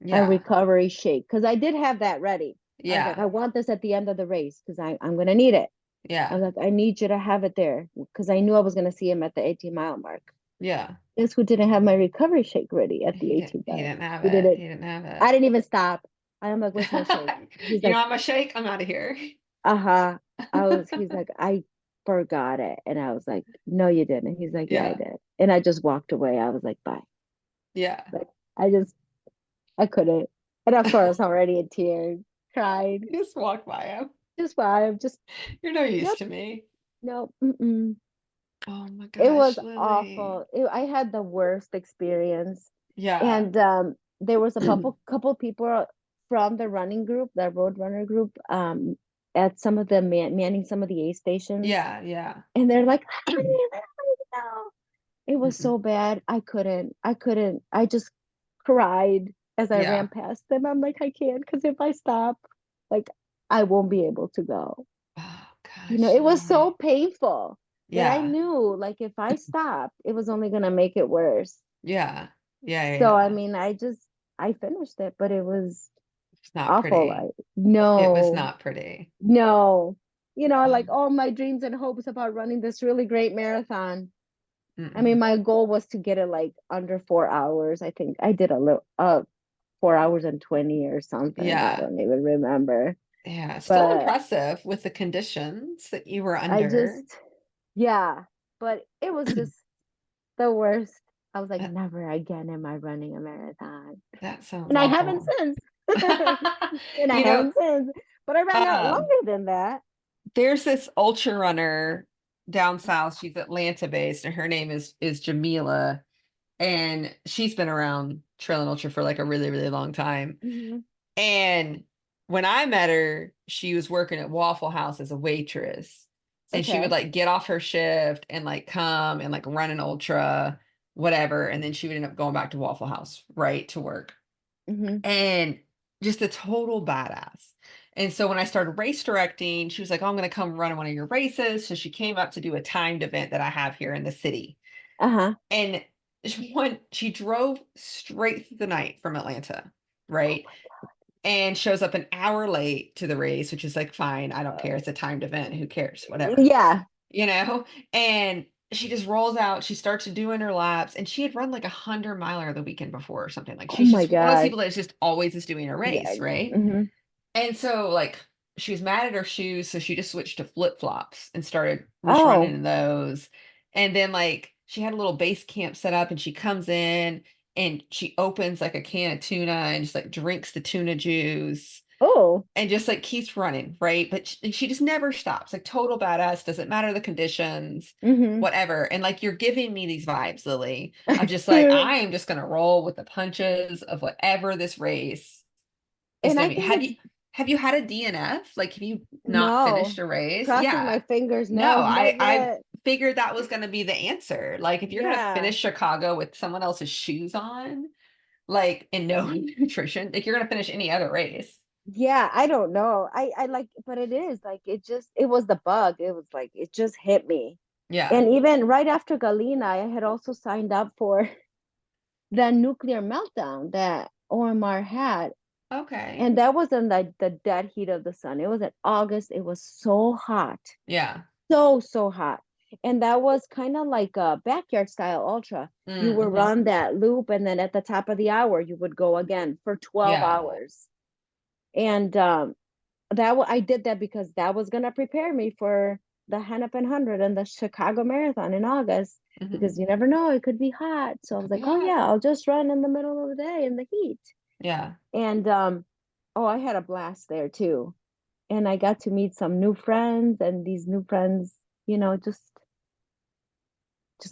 Speaker 2: a
Speaker 1: Yeah.
Speaker 2: recovery shake. Because I did have that ready. I was like,
Speaker 1: Yeah.
Speaker 2: I want this at the end of the race because I'm gonna need it. I
Speaker 1: Yeah.
Speaker 2: was like, I need you to have it there because I knew I was gonna see him at the 18-mile mark.
Speaker 1: Yeah.
Speaker 2: Guess who didn't have my recovery shake ready at the 18th
Speaker 1: He
Speaker 2: mile?
Speaker 1: didn't have
Speaker 2: He
Speaker 1: it.
Speaker 2: didn't.
Speaker 1: He didn't have
Speaker 2: I
Speaker 1: it.
Speaker 2: didn't even stop. I'm like, where's my shake? He's
Speaker 1: You know,
Speaker 2: like,
Speaker 1: I'm a shake. I'm out of here.
Speaker 2: uh-huh. He's like, I forgot it. And I was like, no, you didn't. He's like, yeah, I
Speaker 1: Yeah.
Speaker 2: did. And I just walked away. I was like, bye.
Speaker 1: Yeah.
Speaker 2: Like, I couldn't. And of course, already in tears, cried.
Speaker 1: You just walk by him.
Speaker 2: Just vibe. Just,
Speaker 1: You're no use
Speaker 2: nope,
Speaker 1: to me.
Speaker 2: nope, mm-mm.
Speaker 1: Oh my
Speaker 2: It was
Speaker 1: gosh, Lily.
Speaker 2: awful. I had the worst experience.
Speaker 1: Yeah.
Speaker 2: And there was a couple people from the running group, the road runner group, at some of the manning some of the aid stations.
Speaker 1: Yeah. Yeah.
Speaker 2: And they're like, "Honey, let me know." It was
Speaker 1: Mm-mm.
Speaker 2: so bad. I couldn't. I just cried as I
Speaker 1: Yeah.
Speaker 2: ran past them. I'm like, I can't, because if I stop, like, I won't be able to go.
Speaker 1: Oh
Speaker 2: You know,
Speaker 1: gosh.
Speaker 2: it was
Speaker 1: Yeah.
Speaker 2: so painful that I
Speaker 1: Yeah.
Speaker 2: knew, like, if I stopped, it was only gonna make it worse.
Speaker 1: Yeah. Yeah. Yeah.
Speaker 2: So I
Speaker 1: Yeah.
Speaker 2: mean, I finished it, but it was
Speaker 1: It's not
Speaker 2: awful.
Speaker 1: pretty.
Speaker 2: I
Speaker 1: It was
Speaker 2: no,
Speaker 1: not pretty.
Speaker 2: no. You know, like
Speaker 1: Um,
Speaker 2: all my dreams and hopes about running this really great marathon. I mean,
Speaker 1: mm-mm.
Speaker 2: my goal was to get it like under 4 hours. I think I did a little 4 hours and 20 or something. I
Speaker 1: Yeah.
Speaker 2: don't even remember.
Speaker 1: Yeah. Still
Speaker 2: But
Speaker 1: impressive with the conditions that you were
Speaker 2: I just,
Speaker 1: under.
Speaker 2: yeah. But it was just the worst. I was like,
Speaker 1: That,
Speaker 2: never again am I running a marathon.
Speaker 1: that sounds
Speaker 2: And I haven't
Speaker 1: awful.
Speaker 2: since. And I
Speaker 1: You know,
Speaker 2: haven't since. But I ran out
Speaker 1: um,
Speaker 2: longer than that.
Speaker 1: there's this ultra runner down south. She's Atlanta based, and her name is Jamila, and she's been around Trail and Ultra for like a really, really long time.
Speaker 2: Hmm.
Speaker 1: And when I met her, she was working at Waffle House as a waitress. And she would
Speaker 2: Okay.
Speaker 1: like get off her shift and like come and like run an ultra, whatever. And then she would end up going back to Waffle House, right, to work.
Speaker 2: Hmm.
Speaker 1: And just a total badass. And so when I started race directing, she was like, oh, I'm going to come run one of your races. So she came up to do a timed event that I have here in the city.
Speaker 2: Uh-huh.
Speaker 1: And she drove straight through the night from Atlanta,
Speaker 2: Oh
Speaker 1: right?
Speaker 2: my
Speaker 1: And shows up an hour late to the race, which is like, fine, I don't care.
Speaker 2: God.
Speaker 1: It's a timed event. Who cares? Whatever,
Speaker 2: Yeah.
Speaker 1: you know? And she just rolls out. She starts doing her laps, and she had run like 100 miler the weekend before or something. Like
Speaker 2: Oh
Speaker 1: she's
Speaker 2: my
Speaker 1: just one of those
Speaker 2: God.
Speaker 1: people that is just always is doing a
Speaker 2: Yeah.
Speaker 1: race, right?
Speaker 2: Hmm.
Speaker 1: And so like she was mad at her shoes, so she just switched to flip-flops and started just running
Speaker 2: Oh.
Speaker 1: in those. And then like she had a little base camp set up, and she comes in and she opens like a can of tuna and just like drinks the tuna juice
Speaker 2: Oh.
Speaker 1: and just like keeps running, right? But she just never stops. Like total badass, doesn't matter the conditions,
Speaker 2: Hmm.
Speaker 1: whatever. And like you're giving me these vibes, Lily, of just like I am just gonna roll with the punches of whatever this race is
Speaker 2: And
Speaker 1: gonna
Speaker 2: I
Speaker 1: be.
Speaker 2: think it's
Speaker 1: Have you had a DNF? Like have you not finished
Speaker 2: no.
Speaker 1: a race?
Speaker 2: Crossing my
Speaker 1: Yeah.
Speaker 2: fingers.
Speaker 1: No,
Speaker 2: No,
Speaker 1: I
Speaker 2: never.
Speaker 1: figured that was gonna be the answer. Like if you're gonna
Speaker 2: Yeah.
Speaker 1: finish Chicago with someone else's shoes on, like and no nutrition, like you're gonna finish any other race.
Speaker 2: Yeah, I don't know. I like, but it is like it was the bug. It was like it just hit me.
Speaker 1: Yeah.
Speaker 2: And even right after Galena, I had also signed up for the nuclear meltdown that OMR had.
Speaker 1: Okay.
Speaker 2: And that was in the dead heat of the sun. It was in August. It was so hot.
Speaker 1: Yeah.
Speaker 2: So, so hot. And that was kind of like a backyard style ultra. You would
Speaker 1: Mm-hmm.
Speaker 2: run that loop, and then at the top of the hour, you would go again for 12
Speaker 1: Yeah.
Speaker 2: hours. And I did that because that was gonna prepare me for the Hennepin 100 and the Chicago Marathon in August,
Speaker 1: Hmm.
Speaker 2: because you never know, it could be hot. So I was
Speaker 1: Could be
Speaker 2: like, oh
Speaker 1: hot.
Speaker 2: yeah, I'll just run in the middle of the day in the heat.
Speaker 1: Yeah.
Speaker 2: And oh, I had a blast there too. And I got to meet some new friends, and these new friends, you know, just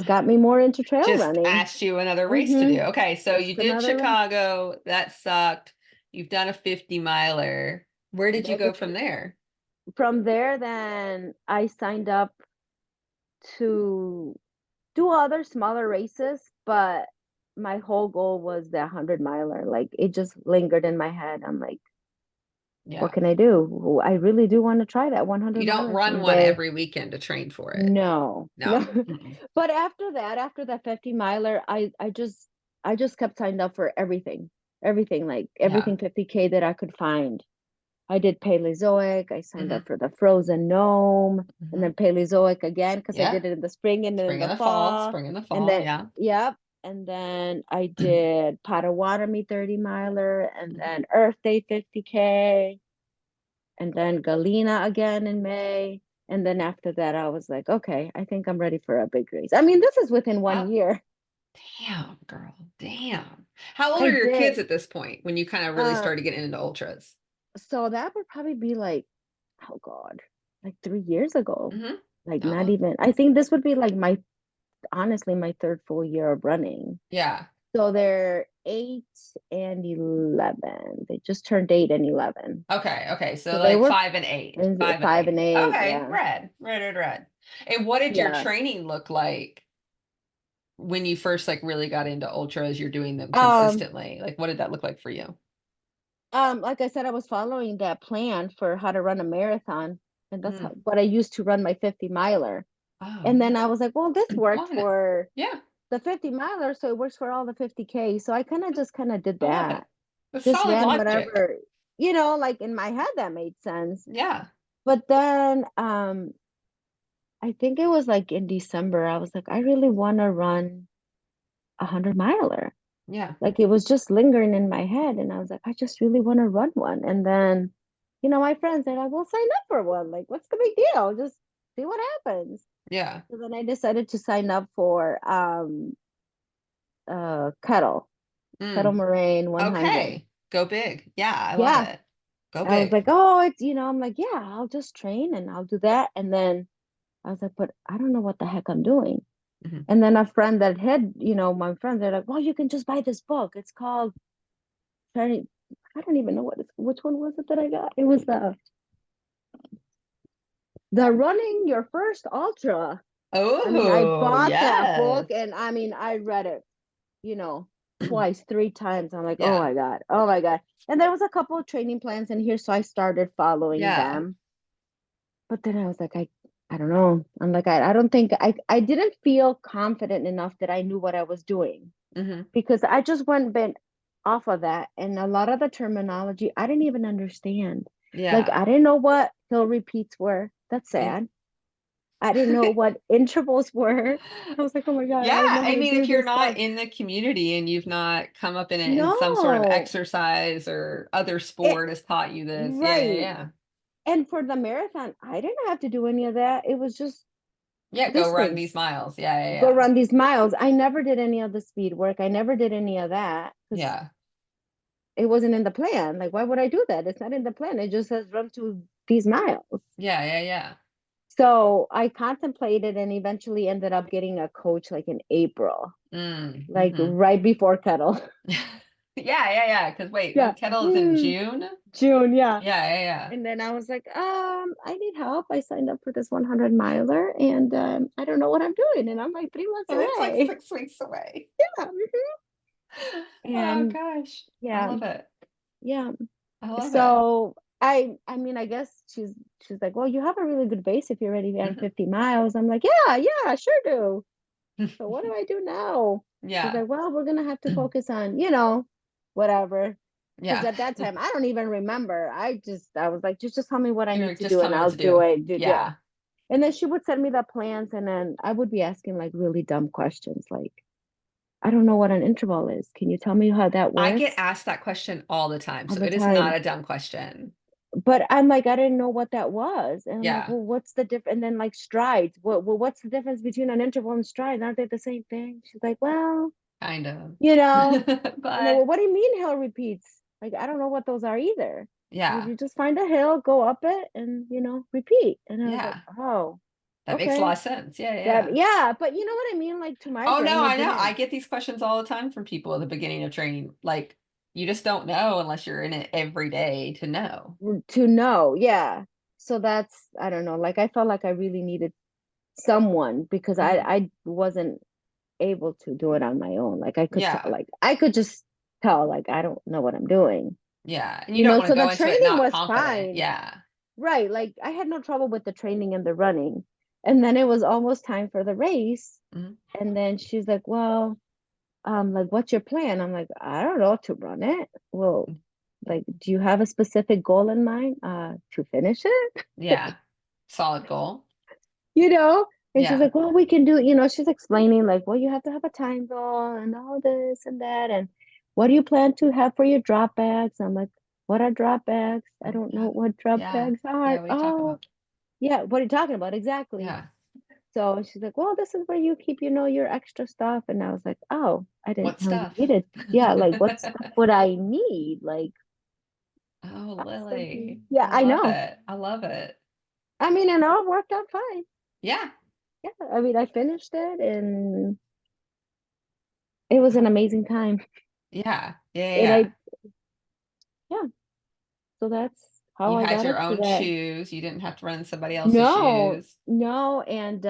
Speaker 2: got me more into trail
Speaker 1: Just
Speaker 2: running.
Speaker 1: asked you another race to
Speaker 2: Mm-hmm.
Speaker 1: do. Okay, so
Speaker 2: Just
Speaker 1: you did
Speaker 2: another one.
Speaker 1: Chicago. That sucked. You've done a 50 miler. Where did you
Speaker 2: That
Speaker 1: go
Speaker 2: was
Speaker 1: from there?
Speaker 2: from there. Then I signed up to do other smaller races, but my whole goal was the 100 miler. Like it just lingered in my head. I'm like, what
Speaker 1: Yeah.
Speaker 2: can I do? I really do want to try that 100
Speaker 1: You don't
Speaker 2: miler
Speaker 1: run one
Speaker 2: someday.
Speaker 1: every weekend to train for it.
Speaker 2: No,
Speaker 1: No.
Speaker 2: no.
Speaker 1: Mm-mm.
Speaker 2: But after that, after that 50 miler, I just kept signed up for everything, like
Speaker 1: Yeah.
Speaker 2: everything 50K that I could find. I did Paleozoic. I signed
Speaker 1: Hmm.
Speaker 2: up for the Frozen Gnome, and
Speaker 1: Hmm.
Speaker 2: then Paleozoic again because I
Speaker 1: Yeah.
Speaker 2: did it in the spring and then in
Speaker 1: Spring in
Speaker 2: the
Speaker 1: the fall.
Speaker 2: fall.
Speaker 1: Spring in the
Speaker 2: And
Speaker 1: fall.
Speaker 2: then,
Speaker 1: Yeah.
Speaker 2: yep. And then I did Potawatomi 30 miler, and then Earth Day 50K, and then Galena again in May. And then after that, I was like, okay, I think I'm ready for a big race. I mean, this is within one
Speaker 1: Oh,
Speaker 2: year.
Speaker 1: damn, girl. Damn. How old
Speaker 2: I
Speaker 1: are your
Speaker 2: did.
Speaker 1: kids at this point when you kind of really
Speaker 2: Um,
Speaker 1: started getting into ultras?
Speaker 2: so that would probably be like, oh God, like 3 years ago.
Speaker 1: Hmm.
Speaker 2: Like not
Speaker 1: Oh,
Speaker 2: even, I think this would be like honestly my third full year of running.
Speaker 1: yeah.
Speaker 2: So they're 8 and 11. They just turned 8 and 11.
Speaker 1: Okay, okay. So
Speaker 2: So they
Speaker 1: like
Speaker 2: were
Speaker 1: 5 and 8.
Speaker 2: 5 and 8.
Speaker 1: Okay,
Speaker 2: Yeah.
Speaker 1: red. And what did your
Speaker 2: Yeah.
Speaker 1: training look like when you first like really got into ultras, you're doing them
Speaker 2: Um,
Speaker 1: consistently. Like, what did that look like for you?
Speaker 2: like I said, I was following that plan for how to run a marathon, and that's
Speaker 1: Mm.
Speaker 2: what I used to run my 50 miler.
Speaker 1: Oh,
Speaker 2: And then I was like, well, this worked
Speaker 1: fun.
Speaker 2: for
Speaker 1: Yeah,
Speaker 2: the 50 miler, so it works for all the 50K. So I kind of did
Speaker 1: I love
Speaker 2: that.
Speaker 1: it. That's
Speaker 2: Just
Speaker 1: solid
Speaker 2: ran
Speaker 1: logic.
Speaker 2: whatever, like in my head that made sense.
Speaker 1: Yeah,
Speaker 2: But then I think it was like in December, I was like, I really want to run 100 miler.
Speaker 1: yeah,
Speaker 2: Like it was just lingering in my head. And I was like, I just really want to run one. And then, my friends are like, well, sign up for one. Like, what's the big deal? Just see what happens.
Speaker 1: yeah.
Speaker 2: So then I decided to sign up for kettle, kettle
Speaker 1: Mm.
Speaker 2: moraine 100.
Speaker 1: Okay. Go big. Yeah, I love
Speaker 2: Yeah.
Speaker 1: it. Go
Speaker 2: I was
Speaker 1: big.
Speaker 2: like, oh, I'm like, yeah, I'll just train and I'll do that. And then I was like, but I don't know what the heck I'm doing.
Speaker 1: Mhm.
Speaker 2: And then a friend that had, my friends, they're like, well, you can just buy this book. It's called, I don't even know which one was it that I got? It was the running your first ultra. I mean, I
Speaker 1: Oh,
Speaker 2: bought that
Speaker 1: yes.
Speaker 2: book and I mean, I read it, twice, three times. I'm like, oh
Speaker 1: Yeah.
Speaker 2: my God, oh my God. And there was a couple of training plans in here, so I started following
Speaker 1: Yeah.
Speaker 2: them. But then I was like, I don't know. I'm like, I don't think I didn't feel confident enough that I knew what I was doing
Speaker 1: Hmm.
Speaker 2: because I just went bent off of that. And a lot of the terminology I didn't even understand. Like
Speaker 1: Yeah.
Speaker 2: I didn't know what hill repeats were. That's
Speaker 1: Yeah.
Speaker 2: sad. I didn't know what intervals were. I was like, oh my God,
Speaker 1: Yeah,
Speaker 2: I don't know how
Speaker 1: I
Speaker 2: to
Speaker 1: mean,
Speaker 2: do
Speaker 1: if you're
Speaker 2: this
Speaker 1: not
Speaker 2: stuff.
Speaker 1: in the community and you've not come up in it in some sort of
Speaker 2: No.
Speaker 1: exercise or other
Speaker 2: It
Speaker 1: sport has taught you this. Yeah, yeah,
Speaker 2: right.
Speaker 1: yeah.
Speaker 2: And for the marathon, I didn't have to do any of that. It was just
Speaker 1: Yeah, go run these
Speaker 2: distance.
Speaker 1: miles. Yeah, yeah,
Speaker 2: Go
Speaker 1: yeah.
Speaker 2: run these miles. I never did any of the speed work. I never did any of that because
Speaker 1: Yeah.
Speaker 2: it wasn't in the plan. Like, why would I do that? It's not in the plan. It just says run to these miles.
Speaker 1: Yeah, yeah, yeah.
Speaker 2: So I contemplated and eventually ended up getting a coach like in April,
Speaker 1: Mm,
Speaker 2: like
Speaker 1: hmm.
Speaker 2: right before kettle.
Speaker 1: Yeah, yeah, yeah. Because wait, when
Speaker 2: Yeah.
Speaker 1: kettle is in June?
Speaker 2: June, yeah.
Speaker 1: Yeah, yeah, yeah.
Speaker 2: And then I was like, I need help. I signed up for this 100 miler and I don't know what I'm doing. And I'm like 3 months
Speaker 1: And it's like
Speaker 2: away.
Speaker 1: 6 weeks away.
Speaker 2: Yeah.
Speaker 1: Oh
Speaker 2: And
Speaker 1: gosh. I
Speaker 2: yeah,
Speaker 1: love it.
Speaker 2: yeah.
Speaker 1: I love it.
Speaker 2: So I mean, I guess she's like, well, you have a really good base if you're ready to run
Speaker 1: Mhm.
Speaker 2: 50 miles. I'm like, yeah, yeah, I sure do. So what do I do now? She's
Speaker 1: Yeah.
Speaker 2: like, well, we're gonna have to focus on, whatever. Because
Speaker 1: Yeah.
Speaker 2: at that time, I don't even remember. I was like, just tell me what I
Speaker 1: You're
Speaker 2: need
Speaker 1: like,
Speaker 2: to
Speaker 1: just
Speaker 2: do
Speaker 1: tell
Speaker 2: and
Speaker 1: me what
Speaker 2: I'll
Speaker 1: to
Speaker 2: do
Speaker 1: do.
Speaker 2: it. Dude, yeah.
Speaker 1: Yeah.
Speaker 2: And then she would send me the plans, and then I would be asking like really dumb questions, like, I don't know what an interval is. Can you tell me how that
Speaker 1: I get
Speaker 2: works?
Speaker 1: asked that question all the time.
Speaker 2: All
Speaker 1: So
Speaker 2: the
Speaker 1: it is not
Speaker 2: time.
Speaker 1: a dumb question.
Speaker 2: But I'm like, I didn't know what that was. And I'm like,
Speaker 1: Yeah.
Speaker 2: well, what's the difference? And then like strides. What's the difference between an interval and strides? Aren't they the same thing? She's like, well,
Speaker 1: Kind of.
Speaker 2: you know,
Speaker 1: But
Speaker 2: well, what do you mean hill repeats? Like, I don't know what those are either. She goes,
Speaker 1: yeah.
Speaker 2: you just find a hill, go up it, and repeat. And I was like,
Speaker 1: Yeah.
Speaker 2: oh,
Speaker 1: That makes a lot
Speaker 2: okay.
Speaker 1: of sense. Yeah, yeah,
Speaker 2: That
Speaker 1: yeah.
Speaker 2: yeah, but you know what I mean? Like to my
Speaker 1: Oh no,
Speaker 2: brain, it
Speaker 1: I know. I
Speaker 2: didn't
Speaker 1: get these questions all the time from people at the beginning of training. Like, you just don't know unless you're in it every day to know.
Speaker 2: to know. Yeah. So that's I don't know. Like I felt like I really needed someone because
Speaker 1: Mhm.
Speaker 2: I wasn't able to do it on my own. Like I could tell,
Speaker 1: Yeah.
Speaker 2: like I could just tell, like I don't know what I'm doing.
Speaker 1: Yeah. And you don't want to
Speaker 2: So the
Speaker 1: go into it
Speaker 2: training
Speaker 1: not
Speaker 2: was
Speaker 1: confident.
Speaker 2: fine.
Speaker 1: Yeah.
Speaker 2: Right. Like I had no trouble with the training and the running. And then it was almost time for the race.
Speaker 1: Mhm.
Speaker 2: And then she's like, well, like what's your plan? I'm like, I don't know, to run it. Well, like, do you have a specific goal in mind? To finish it?
Speaker 1: Yeah. Solid goal.
Speaker 2: you know? And she's
Speaker 1: Yeah.
Speaker 2: like, well, we can do, she's explaining like, well, you have to have a time goal and all this and that. And what do you plan to have for your drop bags? I'm like, what are drop bags? I
Speaker 1: Oh
Speaker 2: don't know
Speaker 1: yeah.
Speaker 2: what drop
Speaker 1: Yeah.
Speaker 2: bags
Speaker 1: Yeah.
Speaker 2: are.
Speaker 1: What are you talking
Speaker 2: Oh,
Speaker 1: about?
Speaker 2: yeah. What are you talking about? Exactly.
Speaker 1: Yeah.
Speaker 2: So she's like, well, this is where you keep, your extra stuff. And I was like, oh, I didn't
Speaker 1: What
Speaker 2: know you
Speaker 1: stuff?
Speaker 2: needed. Yeah. Like, what stuff would I need? Like,
Speaker 1: Oh,
Speaker 2: I was thinking,
Speaker 1: Lily.
Speaker 2: yeah,
Speaker 1: I
Speaker 2: I
Speaker 1: love
Speaker 2: know.
Speaker 1: it. I love it.
Speaker 2: I mean, and it all worked out fine.
Speaker 1: Yeah.
Speaker 2: Yeah. I mean, I finished it and it was an amazing time.
Speaker 1: Yeah. Yeah.
Speaker 2: And
Speaker 1: Yeah.
Speaker 2: yeah, so that's how
Speaker 1: You
Speaker 2: I
Speaker 1: had
Speaker 2: got
Speaker 1: your
Speaker 2: up to
Speaker 1: own
Speaker 2: that.
Speaker 1: shoes. You didn't have to run in somebody else's
Speaker 2: No,
Speaker 1: shoes.
Speaker 2: no. And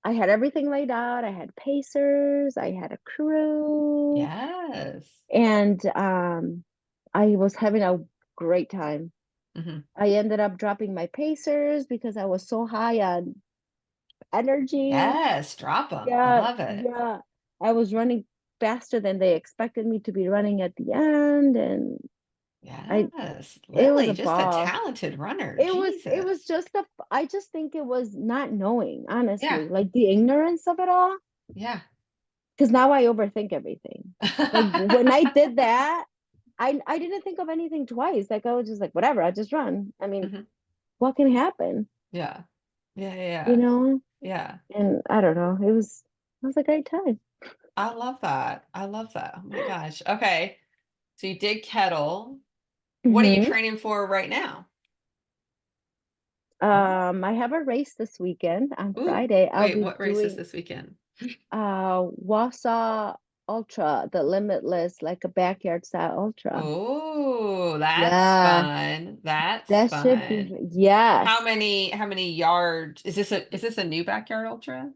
Speaker 2: I had everything laid out. I had pacers, I had a crew,
Speaker 1: Yes.
Speaker 2: and I was having a great time.
Speaker 1: Hmm.
Speaker 2: I ended up dropping my pacers because I was so high on energy.
Speaker 1: Yes, drop them. I
Speaker 2: Yeah,
Speaker 1: love it.
Speaker 2: yeah. I was running faster than they expected me to be running at the end, and I
Speaker 1: Yes.
Speaker 2: it was
Speaker 1: Lily,
Speaker 2: a
Speaker 1: just a
Speaker 2: ball.
Speaker 1: talented runner.
Speaker 2: It was
Speaker 1: Jesus.
Speaker 2: just a I just think it was not knowing,
Speaker 1: Yeah.
Speaker 2: honestly, like the ignorance of it all.
Speaker 1: Yeah.
Speaker 2: Because now I overthink everything. Like when I did that, I didn't think of anything twice. Like I was just like, whatever, I just run. I mean,
Speaker 1: Hmm.
Speaker 2: what can happen?
Speaker 1: Yeah. Yeah. Yeah.
Speaker 2: You
Speaker 1: Yeah.
Speaker 2: know?
Speaker 1: Yeah.
Speaker 2: And I don't know. It was a great time.
Speaker 1: I love that. I love that. Oh my gosh. Okay. So you did kettle. What are you
Speaker 2: Hmm.
Speaker 1: training for right now?
Speaker 2: I have a race this weekend on
Speaker 1: Ooh,
Speaker 2: Friday. I'll
Speaker 1: wait,
Speaker 2: be
Speaker 1: what race is
Speaker 2: doing
Speaker 1: this weekend?
Speaker 2: Wausau Ultra, the Limitless, like a backyard style ultra.
Speaker 1: Oh, that's
Speaker 2: Yeah,
Speaker 1: fun. That's
Speaker 2: that should be
Speaker 1: fun.
Speaker 2: yes.
Speaker 1: How many yards is this a new backyard ultra?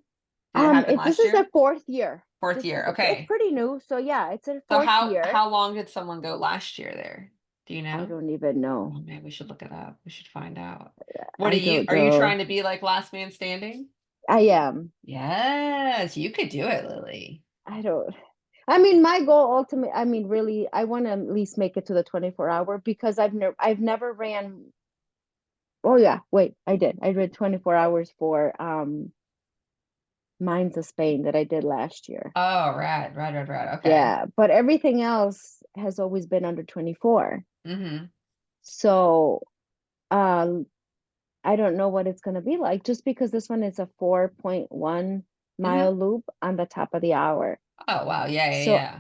Speaker 1: Did it happen
Speaker 2: This
Speaker 1: last
Speaker 2: is their
Speaker 1: year?
Speaker 2: fourth year.
Speaker 1: Fourth
Speaker 2: This is
Speaker 1: year.
Speaker 2: it's
Speaker 1: Okay.
Speaker 2: pretty new, so yeah, it's their
Speaker 1: So
Speaker 2: fourth
Speaker 1: how
Speaker 2: year.
Speaker 1: how long did someone go last year there? Do you
Speaker 2: I
Speaker 1: know?
Speaker 2: don't even know.
Speaker 1: Oh man, we should look it up. We should find out. What
Speaker 2: I don't
Speaker 1: are you
Speaker 2: know.
Speaker 1: trying to be like last man standing?
Speaker 2: I am.
Speaker 1: Yes, you could do it, Lily.
Speaker 2: I don't. I mean, my goal ultimately. I mean, really, I want to at least make it to the 24-hour because I've never ran. Oh yeah, wait, I did. I did 24 hours for Mines of Spain that I did last year.
Speaker 1: Oh, right, right, right, right. Okay.
Speaker 2: Yeah, but everything else has always been under 24.
Speaker 1: Mm-hmm.
Speaker 2: So, um, I don't know what it's going to be like just because this one is a 4.1
Speaker 1: Mm-hmm.
Speaker 2: mile loop on the top of the hour.
Speaker 1: Oh, wow. Yeah, yeah,
Speaker 2: So
Speaker 1: yeah.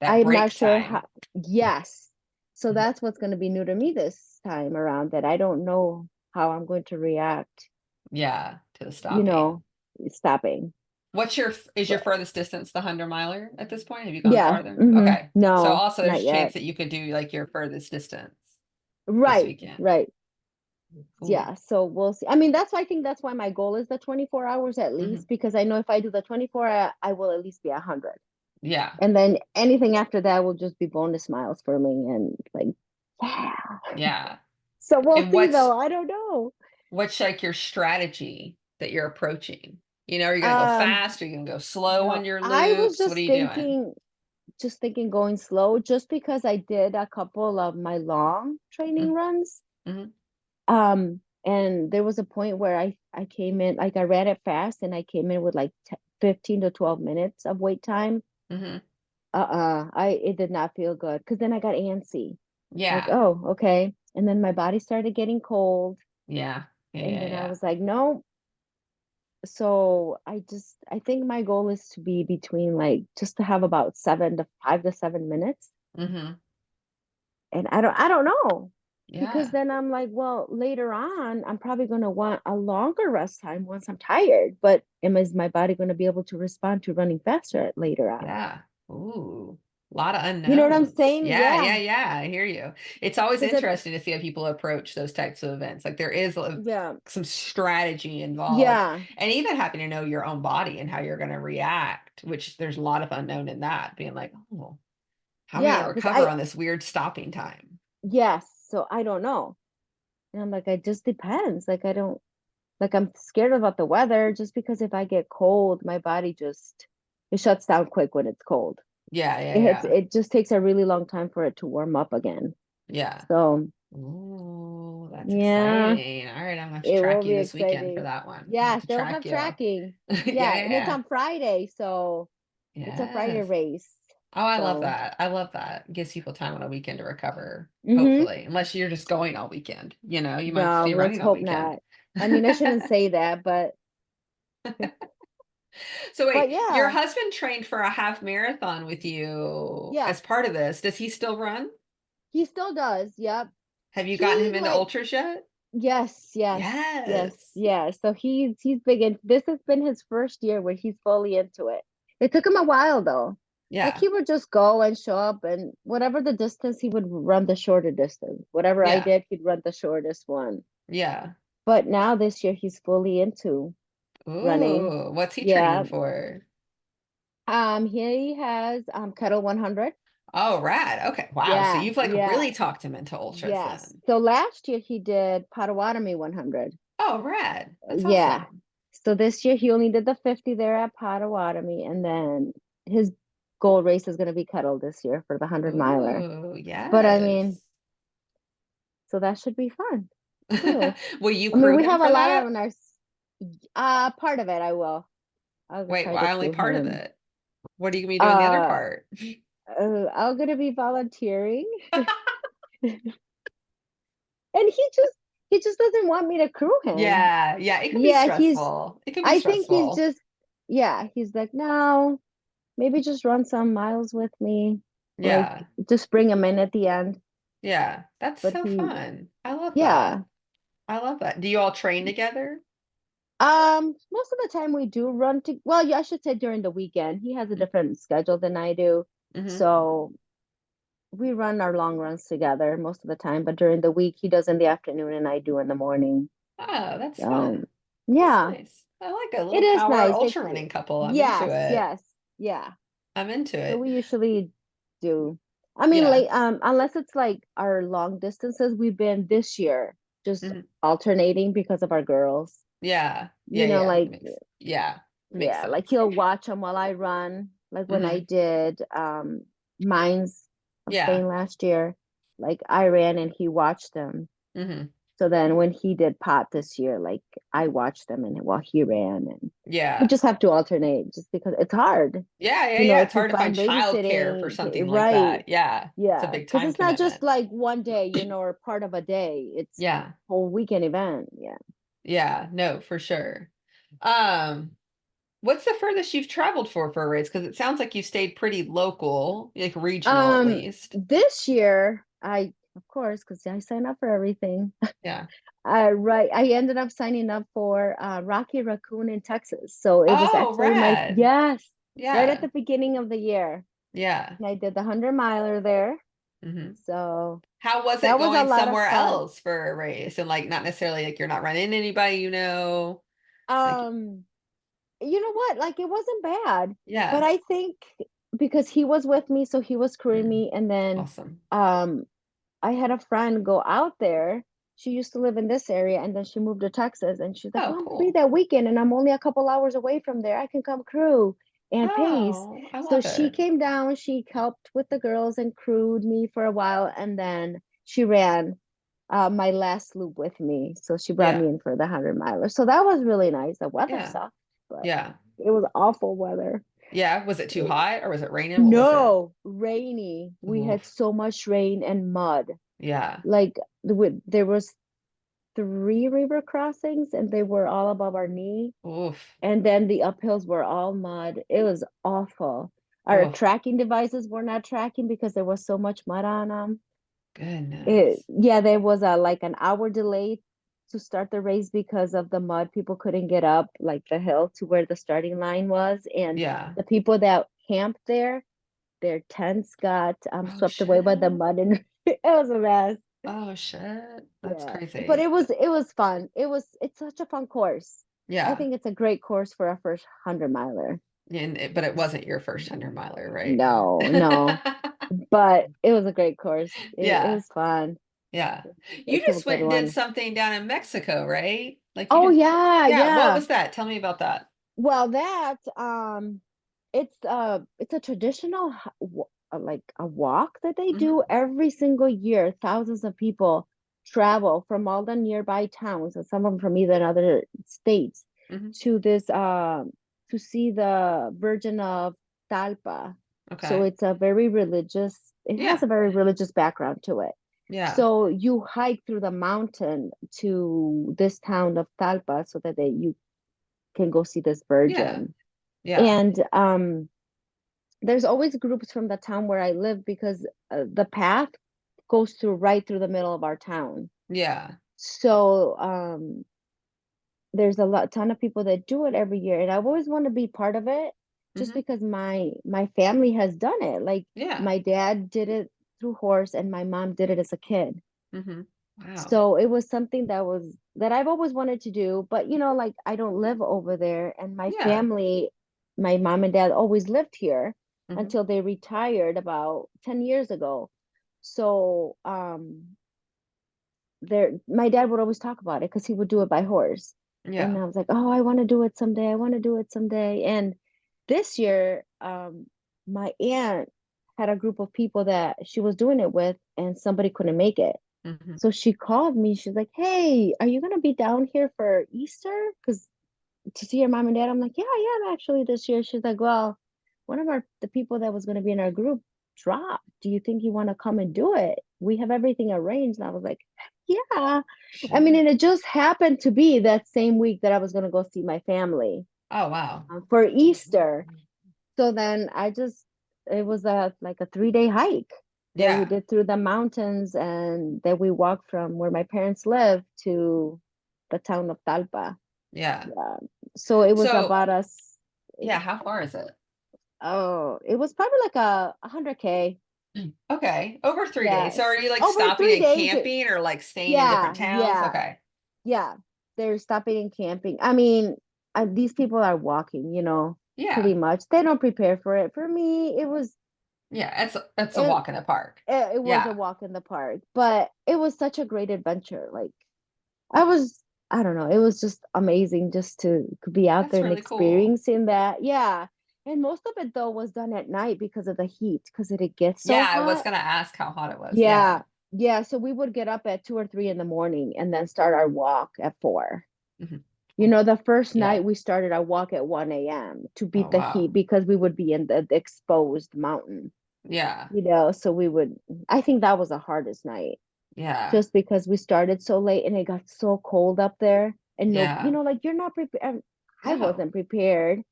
Speaker 1: That
Speaker 2: I'm not
Speaker 1: break
Speaker 2: sure
Speaker 1: time.
Speaker 2: how, yes. So
Speaker 1: Mhm.
Speaker 2: that's what's going to be new to me this time around that I don't know how I'm going to react,
Speaker 1: Yeah, to the
Speaker 2: you
Speaker 1: stopping.
Speaker 2: know, stopping.
Speaker 1: Is your
Speaker 2: But
Speaker 1: furthest distance the 100 miler at this point? Have you gone
Speaker 2: yeah,
Speaker 1: farther? Okay. So
Speaker 2: no,
Speaker 1: also there's
Speaker 2: not
Speaker 1: a chance
Speaker 2: yet.
Speaker 1: that you could do like your furthest distance this
Speaker 2: Right,
Speaker 1: weekend.
Speaker 2: right.
Speaker 1: Cool.
Speaker 2: Yeah, so we'll see. I mean, I think that's why my goal is the 24 hours at
Speaker 1: Hmm.
Speaker 2: least, because I know if I do the 24, I will at least be 100.
Speaker 1: Yeah.
Speaker 2: And then anything after that will just be bonus miles for me. And like, yeah.
Speaker 1: Yeah.
Speaker 2: So we'll
Speaker 1: And
Speaker 2: see
Speaker 1: what's
Speaker 2: though. I don't know.
Speaker 1: what's like your strategy that you're approaching? Are you gonna go
Speaker 2: Um,
Speaker 1: fast? Are you gonna go slow
Speaker 2: no,
Speaker 1: on your
Speaker 2: I was
Speaker 1: loops? What are you doing?
Speaker 2: just thinking going slow, just because I did a couple of my long training runs.
Speaker 1: Mm-hmm.
Speaker 2: And there was a point where I came in, like I ran it fast and I came in with like 15 to 12 minutes of wait time.
Speaker 1: Mm-hmm.
Speaker 2: It did not feel good because then I got antsy. Like,
Speaker 1: Yeah.
Speaker 2: oh, okay. And then my body started getting cold.
Speaker 1: Yeah. Yeah.
Speaker 2: And
Speaker 1: Yeah.
Speaker 2: then I
Speaker 1: Yeah.
Speaker 2: was like, no. So I think my goal is to be between like just to have about 5 to 7 minutes.
Speaker 1: Mm-hmm.
Speaker 2: And I don't know. Because
Speaker 1: Yeah.
Speaker 2: then I'm like, well, later on, I'm probably going to want a longer rest time once I'm tired. But is my body going to be able to respond to running faster later on?
Speaker 1: Yeah. Ooh, a lot of
Speaker 2: You know what I'm
Speaker 1: unknowns.
Speaker 2: saying?
Speaker 1: Yeah, yeah,
Speaker 2: Yeah.
Speaker 1: yeah. I hear you. It's always
Speaker 2: Because it,
Speaker 1: interesting to see how people approach those types of events. Like there is
Speaker 2: yeah,
Speaker 1: some strategy involved,
Speaker 2: yeah,
Speaker 1: and even having to know your own body and how you're going to react, which there's a lot of unknown in that. Being like, oh, how am I going to
Speaker 2: yeah. Because
Speaker 1: recover on this weird stopping time?
Speaker 2: yes. So I don't know. And I'm like, it just depends. Like, I don't, like, I'm scared about the weather just because if I get cold, my body it shuts down quick when it's cold.
Speaker 1: Yeah, yeah, yeah,
Speaker 2: It just takes a really long time for it to warm up again.
Speaker 1: yeah.
Speaker 2: So,
Speaker 1: Ooh, that's
Speaker 2: yeah.
Speaker 1: exciting. All right, I'm gonna have to
Speaker 2: It will
Speaker 1: track you
Speaker 2: be
Speaker 1: this weekend for
Speaker 2: exciting.
Speaker 1: that one. I'm gonna
Speaker 2: Yeah,
Speaker 1: have to
Speaker 2: they'll
Speaker 1: track
Speaker 2: have
Speaker 1: you.
Speaker 2: tracking.
Speaker 1: Yeah,
Speaker 2: Yeah,
Speaker 1: yeah,
Speaker 2: and it's
Speaker 1: yeah.
Speaker 2: on Friday, so it's a Friday
Speaker 1: Yes.
Speaker 2: race.
Speaker 1: Oh, I love
Speaker 2: So,
Speaker 1: that. I love that. Gives people time on a weekend to recover,
Speaker 2: hmm
Speaker 1: hopefully. Unless you're just going all weekend. You might just
Speaker 2: no,
Speaker 1: be
Speaker 2: let's
Speaker 1: running all
Speaker 2: hope
Speaker 1: weekend.
Speaker 2: not. I mean, I shouldn't say that,
Speaker 1: So
Speaker 2: but
Speaker 1: wait, your
Speaker 2: yeah,
Speaker 1: husband trained for a half marathon with you
Speaker 2: yeah,
Speaker 1: as part of this. Does he still run?
Speaker 2: he still does. Yep.
Speaker 1: Have you gotten
Speaker 2: He
Speaker 1: him into
Speaker 2: like
Speaker 1: ultras yet?
Speaker 2: yes, yes, yes,
Speaker 1: Yes.
Speaker 2: yes. So he's big in this has been his first year where he's fully into it. It took him a while though. Like
Speaker 1: Yeah.
Speaker 2: he would just go and show up and whatever the distance he would run the shorter distance. Whatever I
Speaker 1: Yeah.
Speaker 2: did, he'd run the shortest one.
Speaker 1: Yeah.
Speaker 2: But now this year he's fully into. running.
Speaker 1: Ooh, what's he
Speaker 2: Yeah.
Speaker 1: training for?
Speaker 2: He has Kettle 100.
Speaker 1: Oh, rad. Okay. Wow. So
Speaker 2: Yeah,
Speaker 1: you've like
Speaker 2: yeah,
Speaker 1: really talked him into ultras
Speaker 2: yes.
Speaker 1: then.
Speaker 2: So last year he did Potawatomi 100.
Speaker 1: Oh, rad. That's
Speaker 2: Yeah.
Speaker 1: awesome.
Speaker 2: So this year he only did the 50 there at Potawatomi, and then his goal race is going to be Kettle this year for the 100 miler.
Speaker 1: Ooh,
Speaker 2: But I mean,
Speaker 1: yes.
Speaker 2: so that should be fun too.
Speaker 1: Will you
Speaker 2: I mean,
Speaker 1: crew
Speaker 2: we
Speaker 1: him
Speaker 2: have a
Speaker 1: for
Speaker 2: lot of
Speaker 1: that?
Speaker 2: in our part of it I will. I'll
Speaker 1: Wait,
Speaker 2: try to
Speaker 1: why only
Speaker 2: crew
Speaker 1: part of
Speaker 2: him.
Speaker 1: it? What are you gonna be doing the other
Speaker 2: Uh,
Speaker 1: part?
Speaker 2: I'm gonna be volunteering, and he just doesn't want me to crew him.
Speaker 1: Yeah, yeah, it can be
Speaker 2: Yeah,
Speaker 1: stressful. It can be
Speaker 2: I think he's
Speaker 1: stressful.
Speaker 2: just, yeah, he's like, no, maybe just run some miles with me, like
Speaker 1: Yeah,
Speaker 2: just bring him in at the end.
Speaker 1: yeah. That's
Speaker 2: But
Speaker 1: so fun. I love that.
Speaker 2: yeah,
Speaker 1: I love that. Do you all train together?
Speaker 2: most of the time we do run to, well, yeah, I should say during the weekend. He has a
Speaker 1: Mm-hmm.
Speaker 2: different schedule than I do,
Speaker 1: Mm-hmm.
Speaker 2: so we run our long runs together most of the time. But during the week, he does in the afternoon and I do in the morning.
Speaker 1: Oh, that's
Speaker 2: So
Speaker 1: fun. That's
Speaker 2: yeah,
Speaker 1: nice. I like a
Speaker 2: it
Speaker 1: little
Speaker 2: is
Speaker 1: power
Speaker 2: nice.
Speaker 1: ultra running couple. I'm into
Speaker 2: Yes,
Speaker 1: it.
Speaker 2: yes, yeah.
Speaker 1: I'm into
Speaker 2: So
Speaker 1: it.
Speaker 2: we usually do. I mean,
Speaker 1: Yeah.
Speaker 2: like, unless it's like our long distances, we've been this year just
Speaker 1: Mhm.
Speaker 2: alternating because of our girls.
Speaker 1: Yeah. Yeah,
Speaker 2: You know,
Speaker 1: yeah.
Speaker 2: like,
Speaker 1: Yeah. Makes
Speaker 2: yeah, like
Speaker 1: sense.
Speaker 2: he'll watch them while I run. Like when I
Speaker 1: Hmm.
Speaker 2: did Mines of
Speaker 1: Yeah.
Speaker 2: Spain last year, like I ran and he watched them.
Speaker 1: Hmm.
Speaker 2: So then when he did pot this year, like I watched them and while he ran, and we
Speaker 1: Yeah.
Speaker 2: just have to alternate just because it's hard,
Speaker 1: Yeah, yeah, yeah. It's
Speaker 2: to
Speaker 1: hard to find
Speaker 2: find
Speaker 1: childcare for
Speaker 2: babysitting,
Speaker 1: something like
Speaker 2: right?
Speaker 1: that. Yeah. It's a
Speaker 2: Yeah,
Speaker 1: big
Speaker 2: because
Speaker 1: time
Speaker 2: it's not just
Speaker 1: commitment.
Speaker 2: like one day, or part of a day. It's
Speaker 1: Yeah.
Speaker 2: whole weekend event. Yeah.
Speaker 1: Yeah. No, for sure. Um, what's the furthest you've traveled for a race? Because it sounds like you stayed pretty local, like regional at least.
Speaker 2: This year I, of course, because I sign up for everything.
Speaker 1: Yeah.
Speaker 2: I ended up signing up for Rocky Raccoon in Texas. So it was
Speaker 1: Oh,
Speaker 2: actually my,
Speaker 1: rad.
Speaker 2: yes, right at
Speaker 1: Yeah.
Speaker 2: the beginning of the year.
Speaker 1: Yeah.
Speaker 2: And I did the 100 miler there.
Speaker 1: Hmm.
Speaker 2: So
Speaker 1: How was it
Speaker 2: that was a
Speaker 1: going
Speaker 2: lot of
Speaker 1: somewhere
Speaker 2: fun.
Speaker 1: else for a race? And like not necessarily like you're not running anybody, you know? Like,
Speaker 2: Um, you know what? Like it wasn't bad, but
Speaker 1: yeah.
Speaker 2: I think because he was with me, so he was crewing
Speaker 1: Mm,
Speaker 2: me, and then
Speaker 1: awesome.
Speaker 2: um I had a friend go out there. She used to live in this area and then she moved to Texas and she's like,
Speaker 1: Oh,
Speaker 2: "Oh, I'm free
Speaker 1: cool.
Speaker 2: that weekend and I'm only a couple hours away from there. I can come crew and pace."
Speaker 1: Oh, I
Speaker 2: So
Speaker 1: love
Speaker 2: she
Speaker 1: it.
Speaker 2: came down, she helped with the girls and crewed me for a while, and then she ran my last loop with me. So she brought me
Speaker 1: Yeah.
Speaker 2: in for the 100 miler. So that was really nice. The weather
Speaker 1: Yeah.
Speaker 2: sucked, but
Speaker 1: Yeah.
Speaker 2: it was awful weather.
Speaker 1: Yeah. Was it too hot or was it raining? What was it?
Speaker 2: No, rainy. We
Speaker 1: Oof.
Speaker 2: had so much rain and mud.
Speaker 1: Yeah.
Speaker 2: Like there was three river crossings and they were all above our knee.
Speaker 1: Oof.
Speaker 2: And then the uphills were all mud. It was awful. Our
Speaker 1: Oof.
Speaker 2: tracking devices were not tracking because there was so much mud on them.
Speaker 1: Goodness.
Speaker 2: Yeah, there was a like an hour delay to start the race because of the mud. People couldn't get up like the hill to where the starting line was, and
Speaker 1: Yeah.
Speaker 2: the people that camped there, their tents got
Speaker 1: Oh,
Speaker 2: swept away by the
Speaker 1: shit.
Speaker 2: mud, and it was a mess.
Speaker 1: Oh, shit. That's
Speaker 2: Yeah, but
Speaker 1: crazy.
Speaker 2: it was fun. It's such a fun course. I
Speaker 1: Yeah.
Speaker 2: think it's a great course for a first 100 miler.
Speaker 1: But it wasn't your first 100 miler, right?
Speaker 2: No, no, but it was a great course. It
Speaker 1: Yeah.
Speaker 2: was fun.
Speaker 1: Yeah. You
Speaker 2: It's a
Speaker 1: just
Speaker 2: good
Speaker 1: went and did
Speaker 2: one.
Speaker 1: something down in Mexico, right? Like you
Speaker 2: Oh
Speaker 1: did.
Speaker 2: yeah,
Speaker 1: Yeah. What
Speaker 2: yeah.
Speaker 1: was that? Tell me about that.
Speaker 2: Well, that it's a traditional like a walk that they
Speaker 1: Hmm.
Speaker 2: do every single year. Thousands of people travel from all the nearby towns and some of them from even other states
Speaker 1: Hmm.
Speaker 2: to this to see the Virgin of Talpa. So
Speaker 1: Okay.
Speaker 2: it's a very religious, it has
Speaker 1: Yeah.
Speaker 2: a very religious background to it.
Speaker 1: Yeah.
Speaker 2: So you hike through the mountain to this town of Talpa so that you can go see this
Speaker 1: Yeah.
Speaker 2: virgin.
Speaker 1: Yeah.
Speaker 2: And there's always groups from the town where I live because the path goes through right through the middle of our town.
Speaker 1: Yeah.
Speaker 2: So there's a ton of people that do it every year, and I've always wanted to be part of it, just
Speaker 1: Hmm.
Speaker 2: because my family has done it. Like
Speaker 1: Yeah.
Speaker 2: my dad did it through horse, and my mom did it as a kid.
Speaker 1: Hmm. Wow.
Speaker 2: So it was something that I've always wanted to do, but like I don't live over there, and my
Speaker 1: Yeah.
Speaker 2: family, my mom and dad always lived here
Speaker 1: Hmm.
Speaker 2: until they retired about 10 years ago. So there my dad would always talk about it because he would do it by horse. And
Speaker 1: Yeah.
Speaker 2: I was like, oh, I want to do it someday. I want to do it someday. And this year, my aunt had a group of people that she was doing it with, and somebody couldn't make it.
Speaker 1: Hmm.
Speaker 2: So she called me. She's like, "Hey, are you gonna be down here for Easter? Because to see your mom and dad." I'm like, "Yeah, I am actually this year." She's like, "Well, one of the people that was gonna be in our group dropped. Do you think you want to come and do it? We have everything arranged." And I was like, "Yeah." I mean,
Speaker 1: Sure.
Speaker 2: and it just happened to be that same week that I was gonna go see my family
Speaker 1: Oh, wow.
Speaker 2: for Easter. So then it was like a 3-day hike that we
Speaker 1: Yeah.
Speaker 2: did through the mountains, and that we walked from where my parents live to the town of Talpa.
Speaker 1: Yeah.
Speaker 2: Yeah. So it was
Speaker 1: So,
Speaker 2: about us.
Speaker 1: yeah, how far is it?
Speaker 2: Oh, it was probably like a 100K.
Speaker 1: Okay. Over 3 days. So are
Speaker 2: Yes.
Speaker 1: you like
Speaker 2: Over
Speaker 1: stopping
Speaker 2: three
Speaker 1: and
Speaker 2: days.
Speaker 1: camping or like staying in different
Speaker 2: Yeah,
Speaker 1: towns?
Speaker 2: yeah,
Speaker 1: Okay.
Speaker 2: yeah. They're stopping and camping. I mean, these people are walking,
Speaker 1: Yeah.
Speaker 2: pretty much. They don't prepare for it. For me,
Speaker 1: Yeah. It's a
Speaker 2: it,
Speaker 1: walk in the park.
Speaker 2: it was a
Speaker 1: Yeah.
Speaker 2: walk in the park, but it was such a great adventure. Like I don't know, it was just amazing just to be out
Speaker 1: That's
Speaker 2: there and
Speaker 1: really cool.
Speaker 2: experiencing that. Yeah. And most of it though was done at night because of the heat, because it gets so
Speaker 1: Yeah, I was
Speaker 2: hot.
Speaker 1: gonna ask how hot it was. Yeah.
Speaker 2: Yeah. Yeah. So we would get up at 2 or 3 in the morning and then start our walk at 4.
Speaker 1: Mhm.
Speaker 2: The first
Speaker 1: Yeah.
Speaker 2: night we started our walk at 1 a.m. to
Speaker 1: Oh,
Speaker 2: beat the heat
Speaker 1: wow.
Speaker 2: because we would be in the exposed mountain,
Speaker 1: Yeah.
Speaker 2: so I think that was the hardest night,
Speaker 1: Yeah.
Speaker 2: just because we started so late and it got so cold up there, and no,
Speaker 1: Yeah.
Speaker 2: like you're not prepared. I
Speaker 1: No.
Speaker 2: wasn't prepared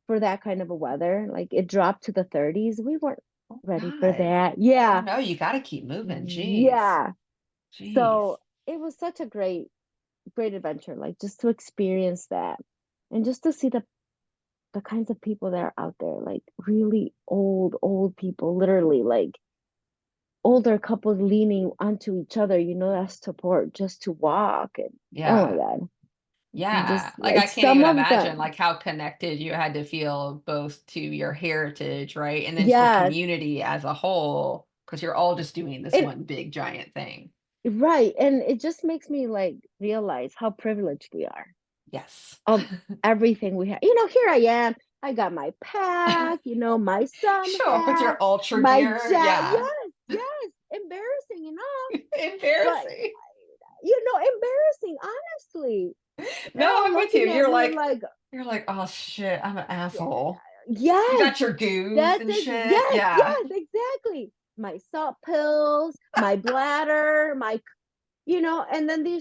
Speaker 2: for that kind of a weather. Like it dropped to the 30s. We weren't
Speaker 1: Oh,
Speaker 2: ready for
Speaker 1: God.
Speaker 2: that.
Speaker 1: Oh,
Speaker 2: Yeah.
Speaker 1: no, you got to keep moving. Jeez.
Speaker 2: Yeah.
Speaker 1: Jeez.
Speaker 2: So it was such a great adventure, like just to experience that, and just to see the kinds of people that are out there, like really old people, literally like older couples leaning onto each other, as support just to walk. And oh my
Speaker 1: Yeah.
Speaker 2: God. And
Speaker 1: Yeah.
Speaker 2: just
Speaker 1: Like I
Speaker 2: like
Speaker 1: can't
Speaker 2: some
Speaker 1: even
Speaker 2: of
Speaker 1: imagine
Speaker 2: them.
Speaker 1: like how connected you had to feel both to your heritage, right? And then to the
Speaker 2: Yes.
Speaker 1: community as a whole, because you're all just doing this
Speaker 2: And
Speaker 1: one big giant thing.
Speaker 2: right. And it just makes me like realize how privileged we are
Speaker 1: Yes.
Speaker 2: of everything we have. Here I am. I got my pack, my sun
Speaker 1: Show up with
Speaker 2: hat,
Speaker 1: your ultra
Speaker 2: my
Speaker 1: gear.
Speaker 2: jacket.
Speaker 1: Yeah.
Speaker 2: Yes, yes. Embarrassing enough, but
Speaker 1: Embarrassing.
Speaker 2: embarrassing, honestly. They're
Speaker 1: No,
Speaker 2: all
Speaker 1: I'm with you.
Speaker 2: looking at me like,
Speaker 1: You're like, oh shit, I'm an
Speaker 2: yeah,
Speaker 1: asshole. You
Speaker 2: yes,
Speaker 1: got your goons
Speaker 2: that's
Speaker 1: and
Speaker 2: it.
Speaker 1: shit.
Speaker 2: Yes,
Speaker 1: Yeah.
Speaker 2: yes, exactly. My salt pills, my bladder, and then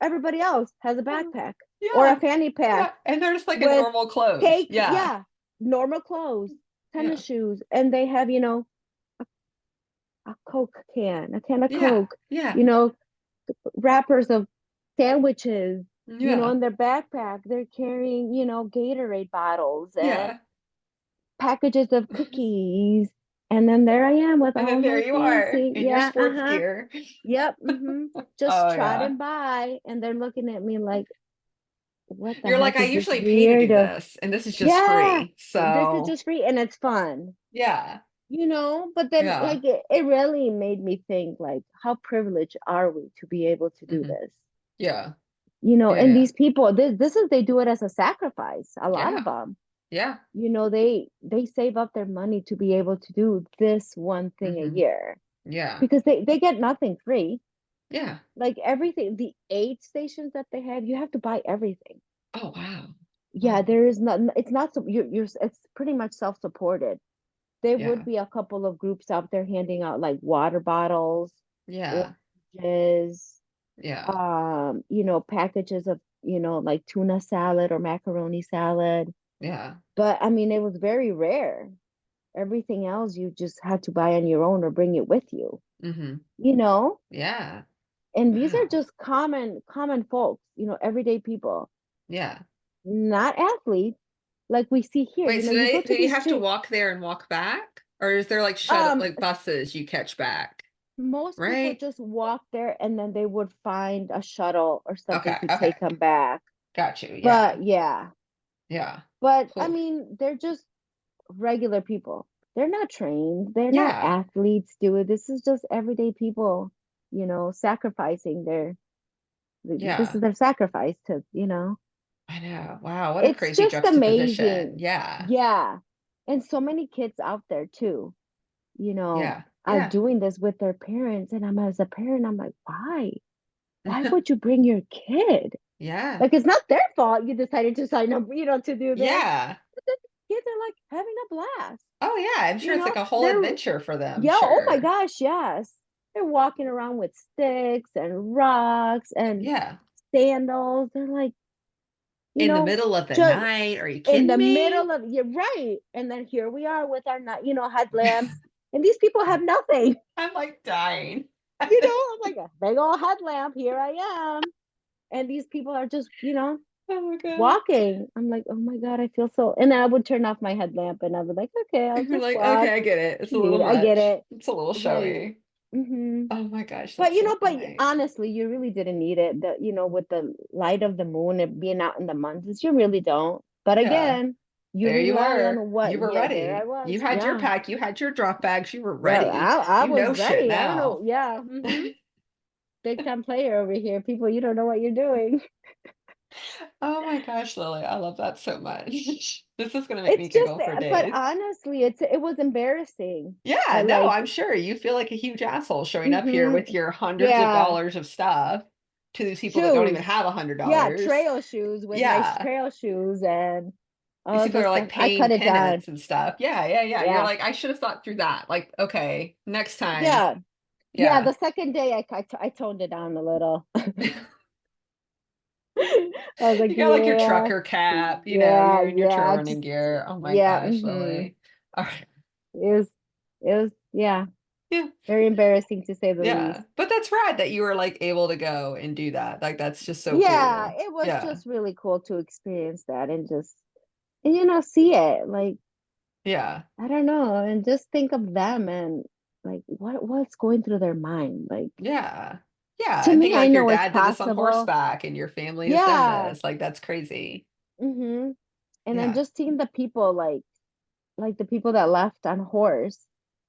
Speaker 2: everybody else has a backpack or a
Speaker 1: Yeah.
Speaker 2: fanny
Speaker 1: Yeah.
Speaker 2: pack
Speaker 1: And they're just like in
Speaker 2: with
Speaker 1: normal clothes.
Speaker 2: cake,
Speaker 1: Yeah.
Speaker 2: yeah, normal clothes,
Speaker 1: Yeah.
Speaker 2: tennis shoes, and they have, a Coke can, a can of
Speaker 1: Yeah.
Speaker 2: Coke,
Speaker 1: Yeah.
Speaker 2: you know, wrappers of sandwiches,
Speaker 1: Yeah.
Speaker 2: in their backpack. They're carrying, Gatorade bottles and
Speaker 1: Yeah.
Speaker 2: packages of cookies. And then there I am with
Speaker 1: And
Speaker 2: all
Speaker 1: then there
Speaker 2: my
Speaker 1: you are
Speaker 2: fancy,
Speaker 1: in your
Speaker 2: yeah,
Speaker 1: sports
Speaker 2: uh-huh,
Speaker 1: gear.
Speaker 2: yep, just
Speaker 1: Oh yeah.
Speaker 2: trotting by, and they're looking at me like, what the
Speaker 1: You're like,
Speaker 2: heck
Speaker 1: I
Speaker 2: is this
Speaker 1: usually pay to do
Speaker 2: weirdo?
Speaker 1: this, and this is just
Speaker 2: Yeah,
Speaker 1: free.
Speaker 2: this is
Speaker 1: So
Speaker 2: just free and it's fun,
Speaker 1: yeah.
Speaker 2: but then
Speaker 1: Yeah.
Speaker 2: like it really made me think, like, how privileged are we to be able to do
Speaker 1: Hmm.
Speaker 2: this?
Speaker 1: Yeah. Yeah.
Speaker 2: And
Speaker 1: Yeah.
Speaker 2: these people, this is, they do it as a sacrifice, a lot of
Speaker 1: Yeah.
Speaker 2: them.
Speaker 1: Yeah.
Speaker 2: They save up their money to be able to do this one thing a
Speaker 1: Hmm.
Speaker 2: year,
Speaker 1: Yeah.
Speaker 2: because they get nothing free.
Speaker 1: Yeah.
Speaker 2: Like everything, the aid stations that they have, you have to buy everything.
Speaker 1: Oh wow.
Speaker 2: Yeah,
Speaker 1: Wow.
Speaker 2: there is not, it's not so you're it's pretty much self-supported. There would
Speaker 1: Yeah.
Speaker 2: be a couple of groups out there handing out like water bottles,
Speaker 1: Yeah.
Speaker 2: oranges,
Speaker 1: Yeah.
Speaker 2: packages of, like tuna salad or macaroni salad.
Speaker 1: Yeah.
Speaker 2: But I mean, it was very rare. Everything else you just had to buy on your own or bring it with you,
Speaker 1: Hmm.
Speaker 2: you know?
Speaker 1: Yeah.
Speaker 2: And these are
Speaker 1: Wow.
Speaker 2: just common folks, everyday people,
Speaker 1: Yeah.
Speaker 2: not athletes like we see here.
Speaker 1: Wait, so
Speaker 2: You go
Speaker 1: do
Speaker 2: to
Speaker 1: you
Speaker 2: these
Speaker 1: have to
Speaker 2: street.
Speaker 1: walk there and walk back? Or is there like shuttle
Speaker 2: Um,
Speaker 1: like buses you catch back?
Speaker 2: most people
Speaker 1: right?
Speaker 2: just walk there and then they would find a shuttle or something
Speaker 1: Okay,
Speaker 2: to
Speaker 1: okay.
Speaker 2: take them back.
Speaker 1: Got you. Yeah.
Speaker 2: But yeah,
Speaker 1: Yeah.
Speaker 2: but I
Speaker 1: Cool.
Speaker 2: mean, they're just regular people. They're not trained. They're not
Speaker 1: Yeah.
Speaker 2: athletes, do it. This is just everyday people, sacrificing this
Speaker 1: Yeah.
Speaker 2: is their sacrifice to.
Speaker 1: I know. Wow, what a
Speaker 2: It's
Speaker 1: crazy
Speaker 2: just
Speaker 1: juxtaposition.
Speaker 2: amazing.
Speaker 1: Yeah.
Speaker 2: Yeah. And so many kids out there too,
Speaker 1: Yeah.
Speaker 2: are
Speaker 1: Yeah.
Speaker 2: doing this with their parents. And as a parent, I'm like, why? Why would you bring your kid?
Speaker 1: Yeah.
Speaker 2: Like, it's not their fault you decided to sign up, to do this.
Speaker 1: Yeah.
Speaker 2: But the kids are like having a blast.
Speaker 1: Oh, yeah. I'm sure it's like a whole
Speaker 2: They're,
Speaker 1: adventure for them.
Speaker 2: yeah, oh my
Speaker 1: Sure.
Speaker 2: gosh, yes. They're walking around with sticks and rocks and
Speaker 1: Yeah.
Speaker 2: sandals. They're like, you
Speaker 1: In the
Speaker 2: know,
Speaker 1: middle of the
Speaker 2: just
Speaker 1: night. Are you
Speaker 2: in the
Speaker 1: kidding me?
Speaker 2: middle of, you're right. And then here we are with our, headlamps. And these people have nothing.
Speaker 1: I'm like dying.
Speaker 2: I'm like a big old headlamp. Here I am. And these people are just,
Speaker 1: Oh my God.
Speaker 2: walking. I'm like, oh my God, I feel so. And then I would turn off my headlamp and I would like, okay, I'll
Speaker 1: You're
Speaker 2: just
Speaker 1: like, okay,
Speaker 2: walk.
Speaker 1: I get it. It's a little
Speaker 2: Yeah, I get
Speaker 1: much.
Speaker 2: it.
Speaker 1: It's a little
Speaker 2: Right.
Speaker 1: showy.
Speaker 2: hmm
Speaker 1: Oh my gosh,
Speaker 2: But
Speaker 1: that's so
Speaker 2: but
Speaker 1: funny.
Speaker 2: honestly, you really didn't need it. With the light of the moon and being out in the mountains, you really don't. But
Speaker 1: Yeah.
Speaker 2: again, you
Speaker 1: There you
Speaker 2: rely
Speaker 1: were.
Speaker 2: on what?
Speaker 1: You were
Speaker 2: Yeah, there I
Speaker 1: ready. You
Speaker 2: was.
Speaker 1: had your
Speaker 2: Yeah.
Speaker 1: pack, you had your drop bags, you were
Speaker 2: Yeah,
Speaker 1: ready.
Speaker 2: I
Speaker 1: You
Speaker 2: was
Speaker 1: know shit
Speaker 2: ready. I don't know.
Speaker 1: now.
Speaker 2: Yeah. Big time player over here. People, you don't know what you're doing.
Speaker 1: Oh my gosh, Lily, I love that so much. This is gonna make me
Speaker 2: It's just,
Speaker 1: giggle for
Speaker 2: but
Speaker 1: days.
Speaker 2: honestly, it was embarrassing.
Speaker 1: Yeah,
Speaker 2: I
Speaker 1: no,
Speaker 2: like,
Speaker 1: I'm sure you feel like a huge asshole showing up here
Speaker 2: hmm
Speaker 1: with your hundreds of
Speaker 2: yeah,
Speaker 1: dollars of stuff to these people that don't even
Speaker 2: shoes.
Speaker 1: have a hundred
Speaker 2: Yeah,
Speaker 1: dollars.
Speaker 2: trail shoes with my
Speaker 1: Yeah.
Speaker 2: trail shoes and
Speaker 1: These
Speaker 2: all
Speaker 1: people
Speaker 2: the
Speaker 1: are like
Speaker 2: stuff. I
Speaker 1: paying
Speaker 2: cut it down.
Speaker 1: penance and stuff. Yeah, yeah, yeah. You're
Speaker 2: Yeah,
Speaker 1: like, I should have thought through that. Like, okay, next time.
Speaker 2: yeah, yeah.
Speaker 1: Yeah.
Speaker 2: The second day, I toned it down a little. I was like,
Speaker 1: You got like your
Speaker 2: yeah,
Speaker 1: trucker cap,
Speaker 2: yeah,
Speaker 1: you're in your trail
Speaker 2: yeah,
Speaker 1: running
Speaker 2: just
Speaker 1: gear. Oh my
Speaker 2: yeah.
Speaker 1: gosh, Lily. All right.
Speaker 2: Yeah,
Speaker 1: Yeah.
Speaker 2: very embarrassing to say the least.
Speaker 1: Yeah. But that's rad that you were like able to go and do that. Like that's just so
Speaker 2: Yeah,
Speaker 1: cool.
Speaker 2: it was
Speaker 1: Yeah.
Speaker 2: just really cool to experience that and just see it. Like,
Speaker 1: Yeah.
Speaker 2: I don't know, and just think of them and like what's going through their mind. Like,
Speaker 1: Yeah. Yeah.
Speaker 2: to
Speaker 1: And
Speaker 2: me,
Speaker 1: think
Speaker 2: I
Speaker 1: like your
Speaker 2: know it's
Speaker 1: dad did this on
Speaker 2: possible.
Speaker 1: horseback and your family has done
Speaker 2: Yeah.
Speaker 1: this. Like that's crazy.
Speaker 2: hmm And then
Speaker 1: Yeah.
Speaker 2: just seeing the people, like the people that left on horse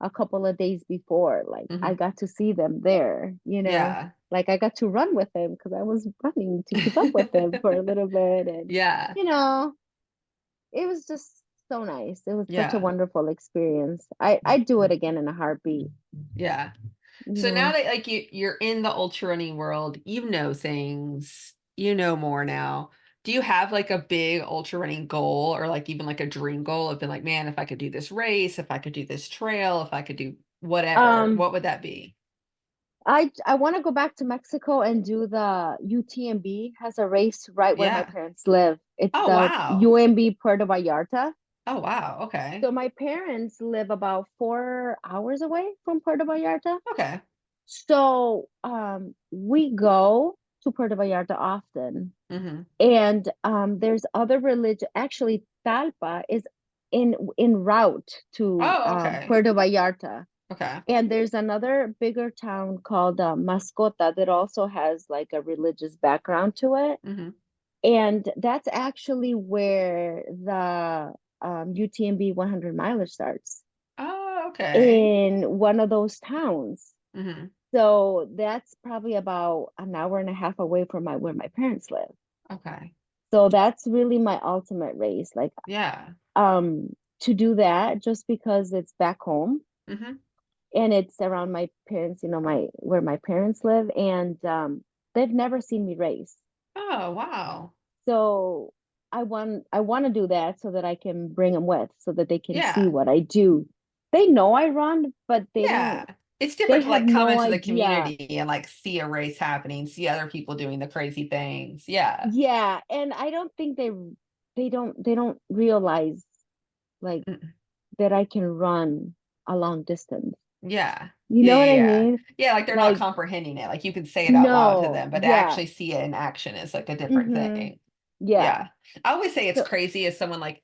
Speaker 2: a couple of days before, like I
Speaker 1: Hmm.
Speaker 2: got to see them there.
Speaker 1: Yeah.
Speaker 2: Like I got to run with them because I was running to keep up with them for a little bit. And,
Speaker 1: Yeah.
Speaker 2: you know, it was just so nice. It was such a
Speaker 1: Yeah.
Speaker 2: wonderful experience. I'd do it again in a heartbeat,
Speaker 1: Yeah.
Speaker 2: you
Speaker 1: So now
Speaker 2: know.
Speaker 1: that like you're in the ultra running world, you know things, you know more now. Do you have like a big ultra running goal or like even like a dream goal of being like, man, if I could do this race, if I could do this trail, if I could do whatever,
Speaker 2: Um,
Speaker 1: what would that be?
Speaker 2: I want to go back to Mexico and do the UTMB has a race right where my
Speaker 1: Yeah.
Speaker 2: parents live. It's
Speaker 1: Oh
Speaker 2: the
Speaker 1: wow.
Speaker 2: UMB Puerto Vallarta.
Speaker 1: Oh wow. Okay.
Speaker 2: So my parents live about 4 hours away from Puerto Vallarta.
Speaker 1: Okay.
Speaker 2: So we go to Puerto Vallarta often.
Speaker 1: Hmm.
Speaker 2: And there's other religion. Actually, Talpa is in route to
Speaker 1: Oh, okay.
Speaker 2: Puerto Vallarta.
Speaker 1: Okay.
Speaker 2: And there's another bigger town called Mascota that also has like a religious background to it.
Speaker 1: Hmm.
Speaker 2: And that's actually where the UTMB 100 miler starts
Speaker 1: Oh, okay.
Speaker 2: in one of those towns.
Speaker 1: Hmm.
Speaker 2: So that's probably about an hour and a half away from where my parents live.
Speaker 1: Okay.
Speaker 2: So that's really my ultimate race. Like,
Speaker 1: Yeah.
Speaker 2: um, to do that just because it's back home
Speaker 1: Hmm.
Speaker 2: and it's around my parents, my where my parents live, and they've never seen me race.
Speaker 1: Oh, wow.
Speaker 2: So I want to do that so that I can bring them with, so that they can see
Speaker 1: Yeah.
Speaker 2: what I do. They know I run, but
Speaker 1: Yeah. It's
Speaker 2: they
Speaker 1: different to
Speaker 2: have
Speaker 1: like come
Speaker 2: no
Speaker 1: into the
Speaker 2: idea.
Speaker 1: community and like see a race happening, see other people doing the crazy things. Yeah.
Speaker 2: Yeah, and I don't think they don't realize like
Speaker 1: Mm.
Speaker 2: that I can run a long distance.
Speaker 1: Yeah.
Speaker 2: You
Speaker 1: Yeah.
Speaker 2: know what
Speaker 1: Yeah.
Speaker 2: I
Speaker 1: Yeah.
Speaker 2: mean?
Speaker 1: Yeah. Like they're not
Speaker 2: Like,
Speaker 1: comprehending it. Like you can say it out loud to
Speaker 2: no,
Speaker 1: them, but to
Speaker 2: yeah.
Speaker 1: actually see it in action is like a different
Speaker 2: Mm-hmm.
Speaker 1: thing.
Speaker 2: Yeah.
Speaker 1: Yeah. I always say it's
Speaker 2: So
Speaker 1: crazy as someone like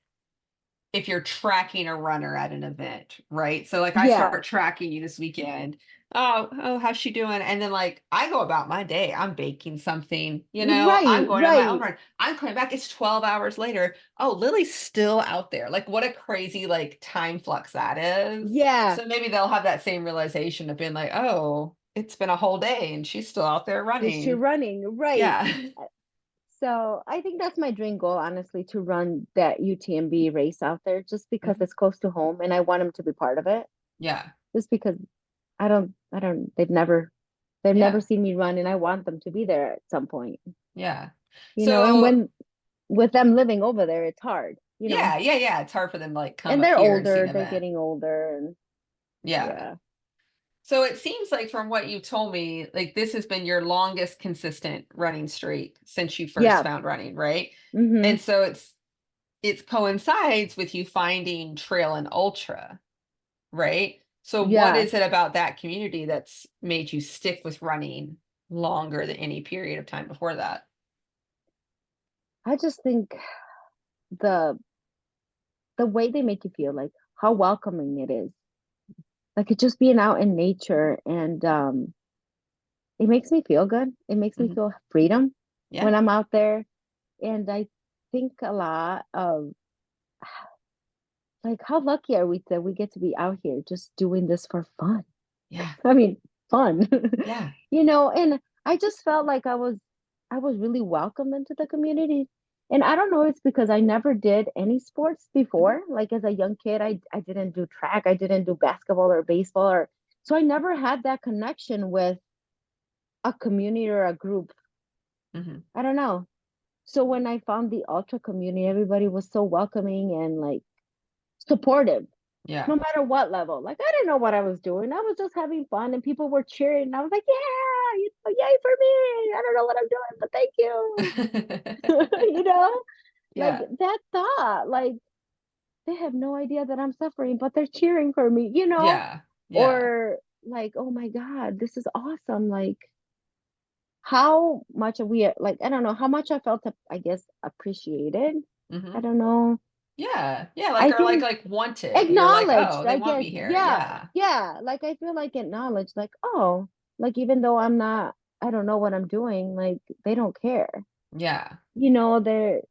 Speaker 1: if you're tracking a runner at an event, right? So like I
Speaker 2: Yeah.
Speaker 1: start tracking you this weekend. Oh, how's she doing? And then like I go about my day. I'm baking something, I'm
Speaker 2: Right,
Speaker 1: going on my own
Speaker 2: right.
Speaker 1: run. I'm coming back. It's 12 hours later. Oh, Lily's still out there. Like what a crazy like time flux that is.
Speaker 2: Yeah.
Speaker 1: So maybe they'll have that same realization of being like, oh, it's been a whole day and she's still out there
Speaker 2: Is she
Speaker 1: running.
Speaker 2: running? Right.
Speaker 1: Yeah.
Speaker 2: Uh, So I think that's my dream goal, honestly, to run that UTMB race out there just because
Speaker 1: Mhm.
Speaker 2: it's close to home and I want them to be part of it.
Speaker 1: Yeah.
Speaker 2: Just because they've never
Speaker 1: Yeah.
Speaker 2: seen me run and I want them to be there at some point.
Speaker 1: Yeah.
Speaker 2: And
Speaker 1: So
Speaker 2: when with them living over there, it's hard.
Speaker 1: yeah, yeah, yeah. It's hard for them to like come
Speaker 2: And
Speaker 1: up
Speaker 2: they're
Speaker 1: here and see
Speaker 2: older,
Speaker 1: an
Speaker 2: they're
Speaker 1: event.
Speaker 2: getting older and
Speaker 1: Yeah.
Speaker 2: yeah.
Speaker 1: So it seems like from what you told me, like this has been your longest consistent running streak since you first
Speaker 2: Yeah.
Speaker 1: found running, right?
Speaker 2: Mhm.
Speaker 1: And so it coincides with you finding trail and ultra, right? So what
Speaker 2: Yeah.
Speaker 1: is it about that community that's made you stick with running longer than any period of time before that?
Speaker 2: I just think the the way they make you feel, like how welcoming it is. Like it just being out in nature and it makes me feel good. It makes me
Speaker 1: Mhm.
Speaker 2: feel freedom when
Speaker 1: Yeah.
Speaker 2: I'm out there. And I think a lot of like how lucky are we that we get to be out here just doing this for fun.
Speaker 1: Yeah.
Speaker 2: I mean, fun.
Speaker 1: Yeah.
Speaker 2: And I just felt like I was really welcome into the community. And I don't know, it's because I never did any sports
Speaker 1: Mhm.
Speaker 2: before. Like as a young kid, I didn't do track, I didn't do basketball or baseball or so I never had that connection with a community or a group.
Speaker 1: Mhm.
Speaker 2: I don't know. So when I found the ultra community, everybody was so welcoming and like supportive,
Speaker 1: Yeah.
Speaker 2: no matter what level. Like I didn't know what I was doing. I was just having fun and people were cheering. And I was like, yeah, yay for me. I don't know what I'm doing, but thank you. you know, like
Speaker 1: Yeah.
Speaker 2: that thought, like they have no idea that I'm suffering, but they're cheering for me.
Speaker 1: Yeah. Yeah.
Speaker 2: Or like, oh my God, this is awesome. Like how much we like, I don't know how much I felt, I guess, appreciated. I
Speaker 1: Mhm.
Speaker 2: don't know.
Speaker 1: Yeah. Yeah, like
Speaker 2: I
Speaker 1: or like
Speaker 2: think
Speaker 1: like wanted. You're like,
Speaker 2: acknowledged,
Speaker 1: "Oh, they
Speaker 2: I
Speaker 1: want
Speaker 2: guess.
Speaker 1: me here."
Speaker 2: Yeah.
Speaker 1: Yeah.
Speaker 2: Yeah. Like I feel like acknowledged, like, oh, like even though I don't know what I'm doing, like they don't care.
Speaker 1: Yeah.
Speaker 2: You know, they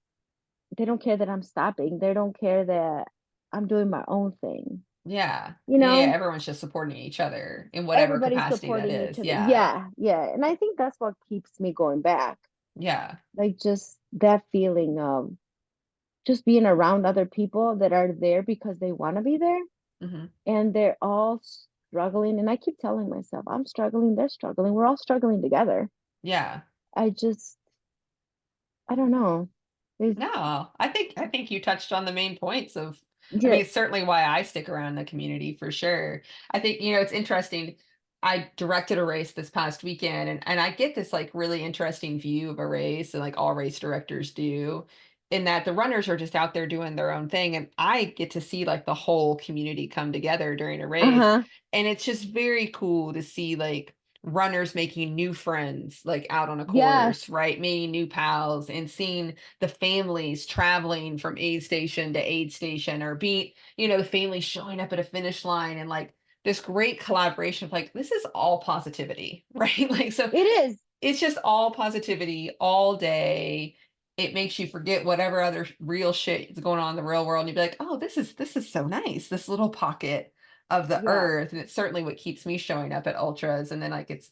Speaker 2: don't care that I'm stopping. They don't care that I'm doing my own thing.
Speaker 1: Yeah.
Speaker 2: You
Speaker 1: Yeah, yeah,
Speaker 2: know,
Speaker 1: everyone's just supporting each other in whatever
Speaker 2: everybody's
Speaker 1: capacity that
Speaker 2: supporting each
Speaker 1: is.
Speaker 2: other.
Speaker 1: Yeah.
Speaker 2: Yeah. Yeah. And I think that's what keeps me going back.
Speaker 1: Yeah.
Speaker 2: Like just that feeling of just being around other people that are there because they want to be there
Speaker 1: Mhm.
Speaker 2: and they're all struggling. And I keep telling myself, I'm struggling, they're struggling, we're all struggling together.
Speaker 1: Yeah.
Speaker 2: I just, I don't know. There's,
Speaker 1: No, I think you touched on the main points of I
Speaker 2: yeah,
Speaker 1: mean, it's certainly why I stick around the community for sure. I think, it's interesting. I directed a race this past weekend and I get this like really interesting view of a race and like all race directors do in that the runners are just out there doing their own thing and I get to see like the whole community come together during a race
Speaker 2: uh-huh.
Speaker 1: and it's just very cool to see like runners making new friends like out on a
Speaker 2: Yes,
Speaker 1: course, right? Meeting new pals and seeing the families traveling from aid station to aid station or the families showing up at a finish line and like this great collaboration of like this is all positivity right like so
Speaker 2: it is.
Speaker 1: it's just all positivity all day. It makes you forget whatever other real shit is going on in the real world and you'd be like, oh, this is so nice, this little pocket of the
Speaker 2: Yeah,
Speaker 1: earth. And it's certainly what keeps me showing up at ultras. And then like it's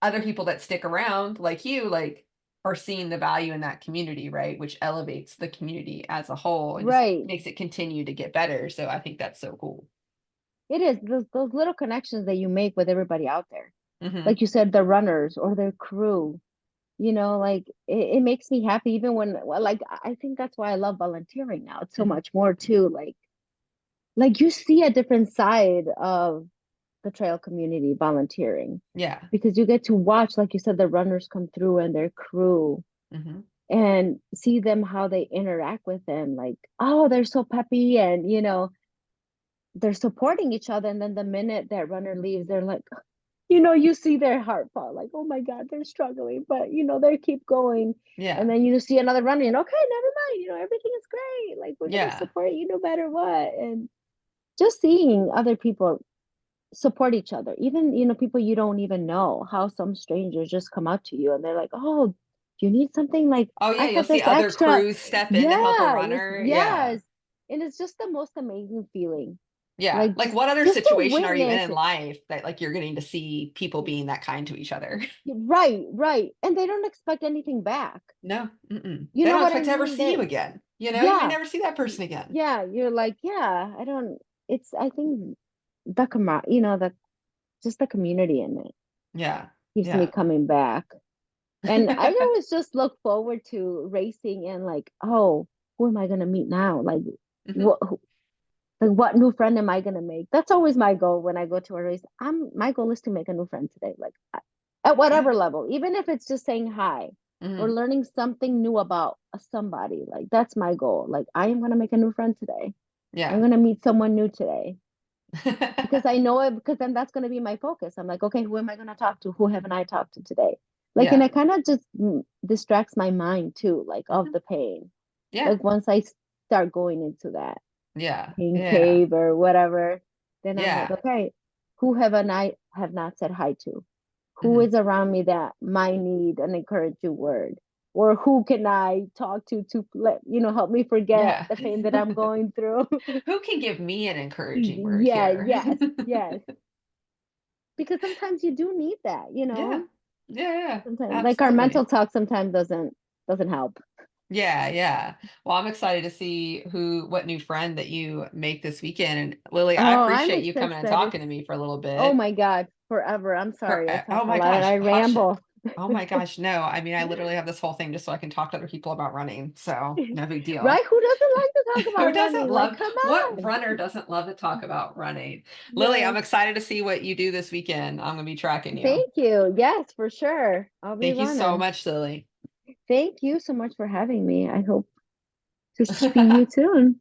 Speaker 1: other people that stick around like you like are seeing the value in that community, right? Which elevates the community as a whole and just
Speaker 2: right.
Speaker 1: makes it continue to get better. So I think that's so cool.
Speaker 2: It is those little connections that you make with everybody out there.
Speaker 1: Hmm.
Speaker 2: Like you said, the runners or their crew, like it makes me happy even when, well, like I think that's why I love volunteering now. It's so
Speaker 1: Hmm.
Speaker 2: much more too. Like you see a different side of the trail community volunteering
Speaker 1: Yeah.
Speaker 2: because you get to watch, like you said, the runners come through and their crew
Speaker 1: Hmm.
Speaker 2: and see them how they interact with them. Like, oh, they're so peppy and they're supporting each other. And then the minute that runner leaves, they're like, you see their heart fall, like, oh my God, they're struggling, but they keep going. And
Speaker 1: Yeah.
Speaker 2: then you see another runner, and okay, never mind, everything is great. Like, we're gonna
Speaker 1: Yeah.
Speaker 2: support you no matter what. And just seeing other people support each other, even people you don't even know, how some strangers just come up to you and they're like, oh, do you need something? Like,
Speaker 1: Oh,
Speaker 2: I
Speaker 1: yeah, you'll
Speaker 2: have
Speaker 1: see
Speaker 2: this
Speaker 1: other
Speaker 2: extra.
Speaker 1: crews step in to help a
Speaker 2: Yeah,
Speaker 1: runner. Yeah.
Speaker 2: yes. And it's just the most amazing feeling.
Speaker 1: Yeah.
Speaker 2: Like,
Speaker 1: Like,
Speaker 2: just
Speaker 1: what other
Speaker 2: just to
Speaker 1: situation are you
Speaker 2: witness
Speaker 1: in
Speaker 2: it.
Speaker 1: life that, like, you're getting to see people being that kind to each other?
Speaker 2: Right, right. And they don't expect anything back.
Speaker 1: No. Mm-mm.
Speaker 2: You
Speaker 1: They
Speaker 2: know
Speaker 1: don't
Speaker 2: what I
Speaker 1: expect to ever
Speaker 2: mean?
Speaker 1: see you
Speaker 2: They're
Speaker 1: again. You may
Speaker 2: Yeah.
Speaker 1: never see that person again.
Speaker 2: Yeah, you're like, yeah, I don't it's I think the the just the community in it
Speaker 1: Yeah.
Speaker 2: keeps me
Speaker 1: Yeah.
Speaker 2: coming back. And I always just look forward to racing and like, oh, who am I gonna meet now? Like,
Speaker 1: Mhm.
Speaker 2: what like what new friend am I gonna make? That's always my goal when I go to a race. My goal is to make a new friend today. Like, at
Speaker 1: Yeah.
Speaker 2: whatever level, even if it's just saying hi or
Speaker 1: Mhm.
Speaker 2: learning something new about somebody. Like, that's my goal. Like, I am gonna make a new friend today. I'm
Speaker 1: Yeah.
Speaker 2: gonna meet someone new today because I know it, because then that's gonna be my focus. I'm like, okay, who am I gonna talk to? Who haven't I talked to today? Like, and
Speaker 1: Yeah.
Speaker 2: it kind of just distracts my mind too, like, of
Speaker 1: Mhm.
Speaker 2: the pain.
Speaker 1: Yeah.
Speaker 2: Like, once I start going into that
Speaker 1: Yeah.
Speaker 2: pain
Speaker 1: Yeah.
Speaker 2: cave or whatever, then I'm like,
Speaker 1: Yeah.
Speaker 2: okay, who haven't I have not said hi to? Who
Speaker 1: Mhm.
Speaker 2: is around me that might need an encouraging word? Or who can I talk to let help me forget
Speaker 1: Yeah.
Speaker 2: the pain that I'm going through?
Speaker 1: Who can give me an encouraging word
Speaker 2: Yeah,
Speaker 1: here?
Speaker 2: yes, yes. Because sometimes you do need that.
Speaker 1: Yeah. Yeah, yeah,
Speaker 2: Sometimes, like, our mental
Speaker 1: absolutely.
Speaker 2: talk sometimes doesn't help.
Speaker 1: Yeah, yeah. Well, I'm excited to see what new friend that you make this weekend. And Lily, I
Speaker 2: Oh, I'm
Speaker 1: appreciate you coming and
Speaker 2: excited.
Speaker 1: talking to me for a little
Speaker 2: Oh
Speaker 1: bit.
Speaker 2: my God, forever. I'm sorry. I talk
Speaker 1: Oh
Speaker 2: a
Speaker 1: my
Speaker 2: lot and
Speaker 1: gosh,
Speaker 2: I
Speaker 1: hush it.
Speaker 2: ramble.
Speaker 1: Oh my gosh, no. I mean, I literally have this whole thing just so I can talk to other people about running. So no big deal.
Speaker 2: Right? Who doesn't like to talk
Speaker 1: Who
Speaker 2: about
Speaker 1: doesn't
Speaker 2: running? Like,
Speaker 1: love,
Speaker 2: come
Speaker 1: what
Speaker 2: on.
Speaker 1: runner doesn't love to talk about running? Lily, I'm
Speaker 2: Yes.
Speaker 1: excited to see what you do this weekend. I'm going to be tracking you.
Speaker 2: Thank you. Yes, for sure. I'll be
Speaker 1: Thank you so
Speaker 2: running.
Speaker 1: much, Lily.
Speaker 2: Thank you so much for having me. I hope to see you soon.